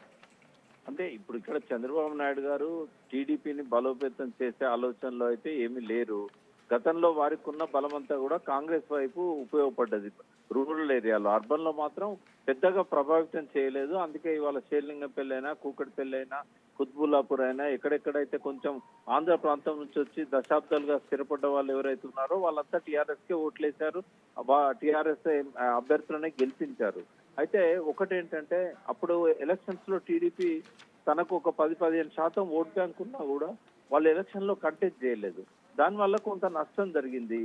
అంటే ఇప్పుడు ఇక్కడ చంద్రబాబు నాయుడు గారు టీడీపీని బలోపేతం చేసే ఆలోచనలో అయితే ఏమీ లేరు. గతంలో వారికి ఉన్న బలమంతా కూడా కాంగ్రెస్ వైపు ఉపయోగపడ్డది రూరల్ ఏరియాలో. అర్బన్ లో మాత్రం పెద్దగా ప్రభావితం చేయలేదు. అందుకే ఇవాళ షేర్లింగంపల్లి అయినా, కూకట్పల్లి అయినా, కుత్బుల్లాపూర్ అయినా, ఎక్కడెక్కడైతే కొంచెం ఆంధ్ర ప్రాంతం నుంచి వచ్చి దశాబ్దాలుగా స్థిరపడ్డ వాళ్ళు ఎవరైతే ఉన్నారో వాళ్ళంతా టీఆర్ఎస్ కే ఓట్లేశారు, టీఆర్ఎస్ అభ్యర్థులనే గెలిపించారు. అయితే ఒకటేంటంటే, అప్పుడు ఎలక్షన్స్ లో టీడీపీ తనకు ఒక 10-15% ఓట్ బ్యాంక్ ఉన్నా కూడా వాళ్ళు ఎలక్షన్ లో కంటెస్ట్ చేయలేదు. దానివల్ల కొంత నష్టం జరిగింది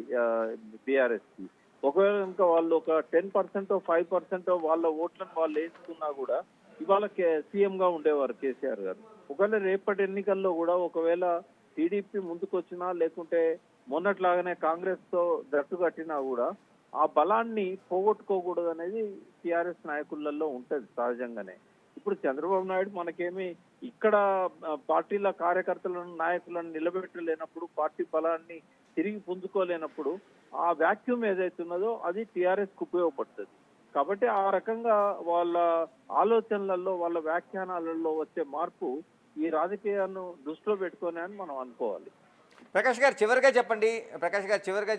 బీఆర్ఎస్ కి. ఒకవేళ ఇంకా వాళ్ళు ఒక 10% 5% వాళ్ళ ఓట్లను వాళ్ళు వేసుకున్నా కూడా ఇవాళ సీఎం గా ఉండేవారు కేసీఆర్ గారు. ఒకవేళ రేపటి ఎన్నికల్లో కూడా ఒకవేళ టీడీపీ ముందుకొచ్చినా, లేకుంటే మొన్నట్లాగానే కాంగ్రెస్ తో జట్టు కట్టినా కూడా ఆ బలాన్ని పోగొట్టుకోకూడదు అనేది టీఆర్ఎస్ నాయకులలో ఉంటది సహజంగానే. ఇప్పుడు చంద్రబాబు నాయుడు మనకేమి ఇక్కడ పార్టీల కార్యకర్తలను, నాయకులను నిలబెట్టలేనప్పుడు, పార్టీ బలాన్ని తిరిగి పుంజుకోలేనప్పుడు ఆ వ్యాక్యూమ్ ఏదైతున్నదో అది టీఆర్ఎస్ కు ఉపయోగపడుతుంది. కాబట్టి ఆ రకంగా వాళ్ళ ఆలోచనలలో, వాళ్ళ వ్యాఖ్యానాలలో వచ్చే మార్పు ఈ రాజకీయాలను దృష్టిలో పెట్టుకొని అని మనం అనుకోవాలి. ప్రకాష్ గారు చివరిగా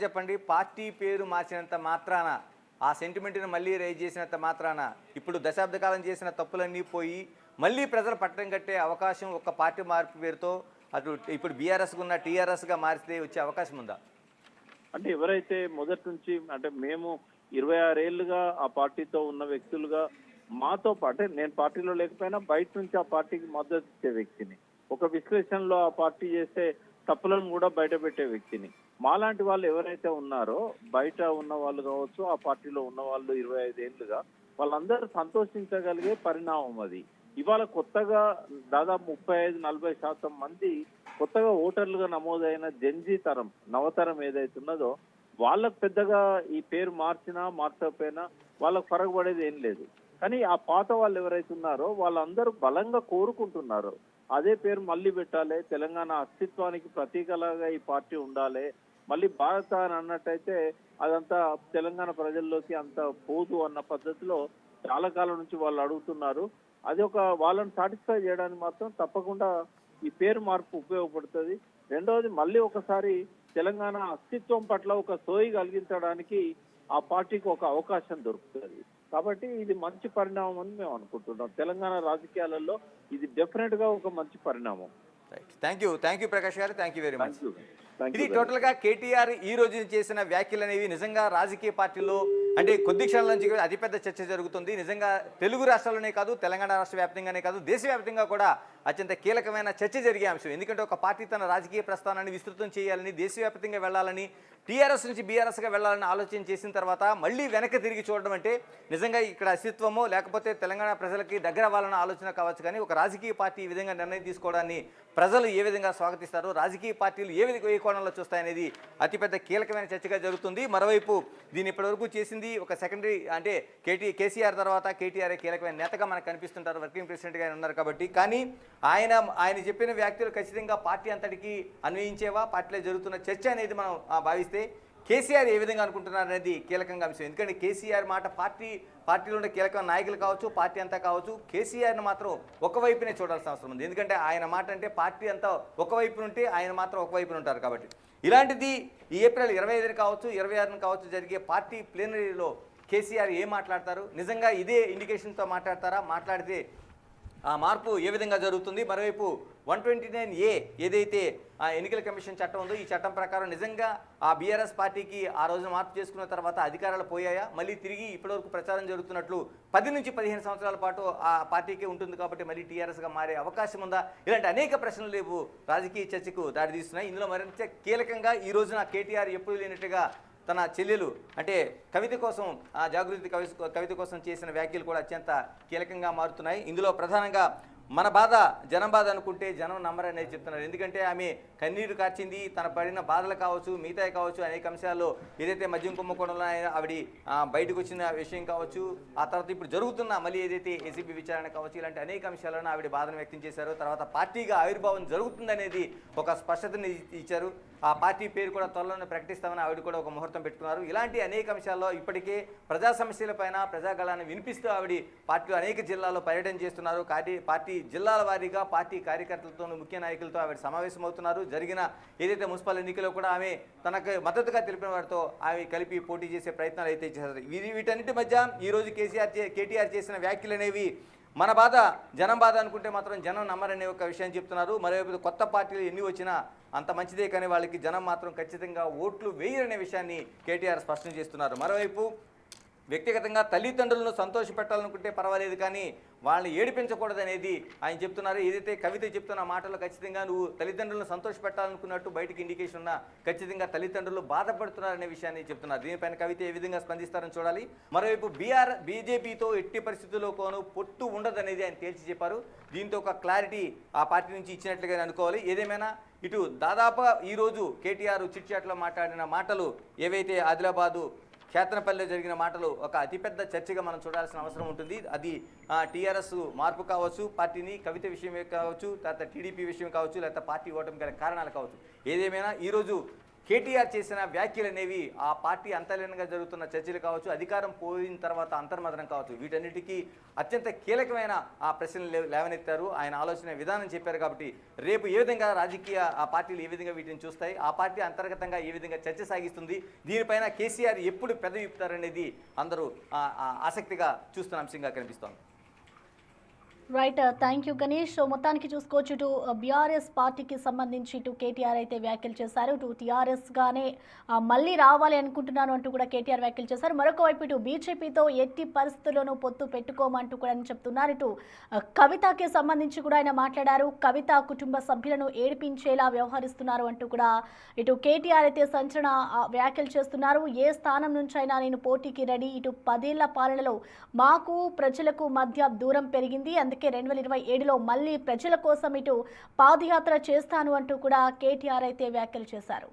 చెప్పండి, పార్టీ పేరు మార్చినంత మాత్రాన, ఆ సెంటిమెంట్ని మళ్ళీ రైజ్ చేసినంత మాత్రాన ఇప్పుడు దశాబ్ద కాలం చేసిన తప్పులన్నీ పోయి మళ్ళీ ప్రజలు పట్టం కట్టే అవకాశం ఒక్క పార్టీ మార్పు పేరుతో అటు ఇప్పుడు బీఆర్ఎస్గా ఉన్న టీఆర్ఎస్గా మారితే వచ్చే అవకాశం ఉందా? అంటే ఎవరైతే మొదటి నుంచి, అంటే మేము 26 ఏళ్లుగా ఆ పార్టీతో ఉన్న వ్యక్తులుగా, మాతో పాటే, నేను పార్టీలో లేకపోయినా బయట నుంచి ఆ పార్టీకి మద్దతు ఇచ్చే వ్యక్తిని, ఒక విశ్లేషణలో ఆ పార్టీ చేసే తప్పులను కూడా బయట పెట్టే వ్యక్తిని. మాలాంటి వాళ్ళు ఎవరైతే ఉన్నారో, బయట ఉన్న వాళ్ళు కావచ్చు, ఆ పార్టీలో ఉన్న వాళ్ళు 25 ఏళ్లుగా, వాళ్ళందరూ సంతోషించగలిగే పరిణామం అది. ఇవాళ కొత్తగా దాదాపు 35-40% మంది కొత్తగా ఓటర్లుగా నమోదైన జెన్జీ తరం, నవతరం ఏదైతే ఉన్నదో వాళ్ళకు పెద్దగా ఈ పేరు మార్చినా మార్చకపోయినా వాళ్ళకు ఫరకపడేది ఏం లేదు. కానీ ఆ పాత వాళ్ళు ఎవరైతే ఉన్నారో వాళ్ళందరూ బలంగా కోరుకుంటున్నారు అదే పేరు మళ్ళీ పెట్టాలి, తెలంగాణ అస్తిత్వానికి ప్రతీకలాగా ఈ పార్టీ ఉండాలి, మళ్ళీ భారత అని అన్నట్టయితే అదంతా తెలంగాణ ప్రజల్లోకి అంత పోదు అన్న పద్ధతిలో చాలా కాలం నుంచి వాళ్ళు అడుగుతున్నారు. అది ఒక వాళ్ళని సాటిస్ఫై చేయడానికి మాత్రం తప్పకుండా ఈ పేరు మార్పు ఉపయోగపడుతుంది. రెండవది మళ్ళీ ఒకసారి తెలంగాణ అస్తిత్వం పట్ల ఒక సోయి కలిగించడానికి ఆ పార్టీకి ఒక అవకాశం దొరుకుతుంది. కాబట్టి ఇది మంచి పరిణామం అని మేము అనుకుంటున్నాం. తెలంగాణ రాజకీయాలలో ఇది డెఫినెట్ గా ఒక మంచి పరిణామం. థ్యాంక్ యూ ప్రకాష్ గారు, thank you very much. Thank ఇది యూ. టోటల్గా కేటీఆర్ ఈ రోజు చేసిన వ్యాఖ్యలు అనేవి నిజంగా రాజకీయ పార్టీలో అంటే కొద్ది క్షణాల నుంచి అతిపెద్ద చర్చ జరుగుతుంది. నిజంగా తెలుగు రాష్ట్రాల్లోనే కాదు, తెలంగాణ రాష్ట్ర వ్యాప్తంగానే కాదు, దేశవ్యాప్తంగా కూడా అత్యంత కీలకమైన చర్చ జరిగే అంశం. ఎందుకంటే ఒక పార్టీ తన రాజకీయ ప్రస్థానాన్ని విస్తృతం చేయాలని, దేశవ్యాప్తంగా వెళ్ళాలని, టీఆర్ఎస్ నుంచి బీఆర్ఎస్గా వెళ్ళాలని ఆలోచన చేసిన తర్వాత మళ్ళీ వెనక్కి తిరిగి చూడడం అంటే నిజంగా ఇక్కడ అస్తిత్వమో లేకపోతే తెలంగాణ ప్రజలకి దగ్గర అవ్వాలన్న ఆలోచన కావచ్చు. కానీ ఒక రాజకీయ పార్టీ ఈ విధంగా నిర్ణయం తీసుకోవడాన్ని ప్రజలు ఏ విధంగా స్వాగతిస్తారు, రాజకీయ పార్టీలు ఏ కోణంలో చూస్తాయనేది అతిపెద్ద కీలకమైన చర్చగా జరుగుతుంది. మరోవైపు దీన్ని ఇప్పటివరకు చేసింది ఒక సెకండరీ అంటే కేసీఆర్ తర్వాత కేటీఆర్ కీలకమైన నేతగా మనకు కనిపిస్తుంటారు, వర్కింగ్ ప్రెసిడెంట్గా ఉన్నారు కాబట్టి. కానీ ఆయన చెప్పిన వ్యాఖ్యలు ఖచ్చితంగా పార్టీ అంతటికి అన్వయించేవా, పార్టీలో జరుగుతున్న చర్చ అనేది మనం భావిస్తే కేసీఆర్ ఏ విధంగా అనుకుంటున్నారు అనేది కీలకంగా అంశం. ఎందుకంటే కేసీఆర్ మాట పార్టీలో ఉండే కీలకమైన నాయకులు కావచ్చు, పార్టీ అంతా కావచ్చు, కేసీఆర్ని మాత్రం ఒకవైపునే చూడాల్సిన అవసరం ఉంది. ఎందుకంటే ఆయన మాట అంటే పార్టీ అంతా ఒకవైపు ఉంటే ఆయన మాత్రం ఒకవైపున ఉంటారు కాబట్టి. ఇలాంటిది ఈ ఏప్రిల్ 25 కావచ్చు, 26 కావచ్చు జరిగే పార్టీ ప్లీనరీలో కేసీఆర్ ఏం మాట్లాడతారు, నిజంగా ఇదే ఇండికేషన్తో మాట్లాడతారా, మాట్లాడితే ఆ మార్పు ఏ విధంగా జరుగుతుంది? మరోవైపు 129A ఏదైతే ఆ ఎన్నికల కమిషన్ చట్టం ఉందో ఈ చట్టం ప్రకారం నిజంగా ఆ బీఆర్ఎస్ పార్టీకి ఆ రోజున మార్పు చేసుకున్న తర్వాత అధికారాలు పోయాయా, మళ్ళీ తిరిగి ఇప్పటివరకు ప్రచారం జరుగుతున్నట్లు 10 నుంచి 15 సంవత్సరాల పాటు ఆ పార్టీకే ఉంటుంది కాబట్టి మళ్ళీ టీఆర్ఎస్గా మారే అవకాశం ఉందా? ఇలాంటి అనేక ప్రశ్నలు రేపు రాజకీయ చర్చకు దారితీస్తున్నాయి. ఇందులో మరింత కీలకంగా ఈ రోజున కేటీఆర్ ఎప్పుడు లేనట్టుగా తన చెల్లెలు అంటే కవిత కోసం జాగృతి కవిత కోసం చేసిన వ్యాఖ్యలు కూడా అత్యంత కీలకంగా మారుతున్నాయి. ఇందులో ప్రధానంగా మన బాధ జనం బాధ అనుకుంటే జనం నమ్మరనేది చెప్తున్నారు. ఎందుకంటే ఆమె కన్నీరు కార్చింది, తన పడిన బాధలు కావచ్చు, మిగతాయి కావచ్చు, అనేక అంశాల్లో ఏదైతే మద్యం కుంభకోణంలో ఆవిడ బయటకు వచ్చిన విషయం కావచ్చు, ఆ తర్వాత ఇప్పుడు జరుగుతున్న మళ్ళీ ఏదైతే ఏసీబీ విచారణ కావచ్చు, ఇలాంటి అనేక అంశాలను ఆవిడ బాధను వ్యక్తం చేశారు. తర్వాత పార్టీగా ఆవిర్భావం జరుగుతుందనేది ఒక స్పష్టతని ఇచ్చారు. ఆ పార్టీ పేరు కూడా త్వరలోనే ప్రకటిస్తామని ఆవిడ కూడా ఒక ముహూర్తం పెట్టుకున్నారు. ఇలాంటి అనేక అంశాల్లో ఇప్పటికే ప్రజా సమస్యలపైన ప్రజాగళాన్ని వినిపిస్తూ ఆవిడ పార్టీలో అనేక జిల్లాల్లో పర్యటన చేస్తున్నారు. పార్టీ జిల్లాల వారీగా పార్టీ కార్యకర్తలతో ముఖ్య నాయకులతో ఆవిడ సమావేశమవుతున్నారు. జరిగిన ఏదైతే మున్సిపల్ ఎన్నికల్లో కూడా ఆమె తనకు మద్దతుగా తెలిపిన వారితో ఆమె కలిపి పోటీ చేసే ప్రయత్నాలు అయితే చేశారు. వీటన్నిటి మధ్య ఈరోజు కేటీఆర్ చేసిన వ్యాఖ్యలు అనేవి మన బాధ జనం బాధ అనుకుంటే మాత్రం జనం నమ్మరనే ఒక విషయం చెప్తున్నారు. మరోవైపు కొత్త పార్టీలు ఎన్ని వచ్చినా అంత మంచిదే, కానీ వాళ్ళకి జనం మాత్రం ఖచ్చితంగా ఓట్లు వేయరనే విషయాన్ని కేటీఆర్ స్పష్టం చేస్తున్నారు. మరోవైపు వ్యక్తిగతంగా తల్లిదండ్రులను సంతోషపెట్టాలనుకుంటే పర్వాలేదు, కానీ వాళ్ళని ఏడిపించకూడదనేది ఆయన చెప్తున్నారు. ఏదైతే కవిత చెప్తున్న మాటలు ఖచ్చితంగా నువ్వు తల్లిదండ్రులను సంతోషపెట్టాలనుకున్నట్టు బయటికి ఇండికేషన్ ఉన్నా ఖచ్చితంగా తల్లిదండ్రులు బాధపడుతున్నారనే విషయాన్ని చెప్తున్నారు. దీనిపైన కవిత ఏ విధంగా స్పందిస్తారని చూడాలి. మరోవైపు బీజేపీతో ఎట్టి పరిస్థితుల్లోనూ పొత్తు ఉండదనేది ఆయన తేల్చి చెప్పారు. దీంతో ఒక క్లారిటీ ఆ పార్టీ నుంచి ఇచ్చినట్లుగానే అనుకోవాలి. ఏదేమైనా ఇటు దాదాపు ఈరోజు కేటీఆర్ చిట్ చాట్లో మాట్లాడిన మాటలు ఏవైతే ఆదిలాబాదు కేతనపల్లిలో జరిగిన మాటలు ఒక అతిపెద్ద చర్చగా మనం చూడాల్సిన అవసరం ఉంటుంది. అది టీఆర్ఎస్ మార్పు కావచ్చు, పార్టీని కవిత విషయమే కావచ్చు, తర్వాత టీడీపీ విషయం కావచ్చు, లేకపోతే పార్టీ ఓటమి గల కారణాలు కావచ్చు. ఏదేమైనా ఈరోజు కేటీఆర్ చేసిన వ్యాఖ్యలు అనేవి ఆ పార్టీ అంతర్లీనంగా జరుగుతున్న చర్చలు కావచ్చు, అధికారం పోయిన తర్వాత అంతర్మదనం కావచ్చు, వీటన్నిటికీ అత్యంత కీలకమైన ఆ ప్రశ్నలు లేవనెత్తారు. ఆయన ఆలోచన విధానం చెప్పారు. కాబట్టి రేపు ఏ విధంగా రాజకీయ ఆ పార్టీలు ఏ విధంగా వీటిని చూస్తాయి, ఆ పార్టీ అంతర్గతంగా ఏ విధంగా చర్చ సాగిస్తుంది, దీనిపైన కేసీఆర్ ఎప్పుడు పెదవి విప్పుతారనేది అందరూ ఆసక్తిగా చూస్తున్న అంశంగా కనిపిస్తోంది. Right, thank you Ganesh. So మొత్తానికి చూసుకోవచ్చు, ఇటు బీఆర్ఎస్ పార్టీకి సంబంధించి ఇటు కేటీఆర్ అయితే వ్యాఖ్యలు చేశారు. ఇటు టీఆర్ఎస్గానే మళ్ళీ రావాలి అనుకుంటున్నాను అంటూ కూడా కేటీఆర్ వ్యాఖ్యలు చేశారు. మరొక వైపు ఇటు బీజేపీతో ఎట్టి పరిస్థితుల్లోనూ పొత్తు పెట్టుకోమంటూ కూడా అని చెప్తున్నారు. ఇటు కవితకి సంబంధించి కూడా ఆయన మాట్లాడారు. కవిత కుటుంబ సభ్యులను ఏడిపించేలా వ్యవహరిస్తున్నారు అంటూ కూడా ఇటు కేటీఆర్ అయితే సంచలన వ్యాఖ్యలు చేస్తున్నారు. ఏ స్థానం నుంచైనా నేను పోటీకి రెడీ. ఇటు 10 ఏళ్ల పాలనలో మాకు ప్రజలకు మధ్య దూరం పెరిగింది, అందుకే 2027లో మళ్ళీ ప్రజల కోసం ఇటు పాదయాత్ర చేస్తాను అంటూ కూడా కేటీఆర్ అయితే వ్యాఖ్యలు చేశారు.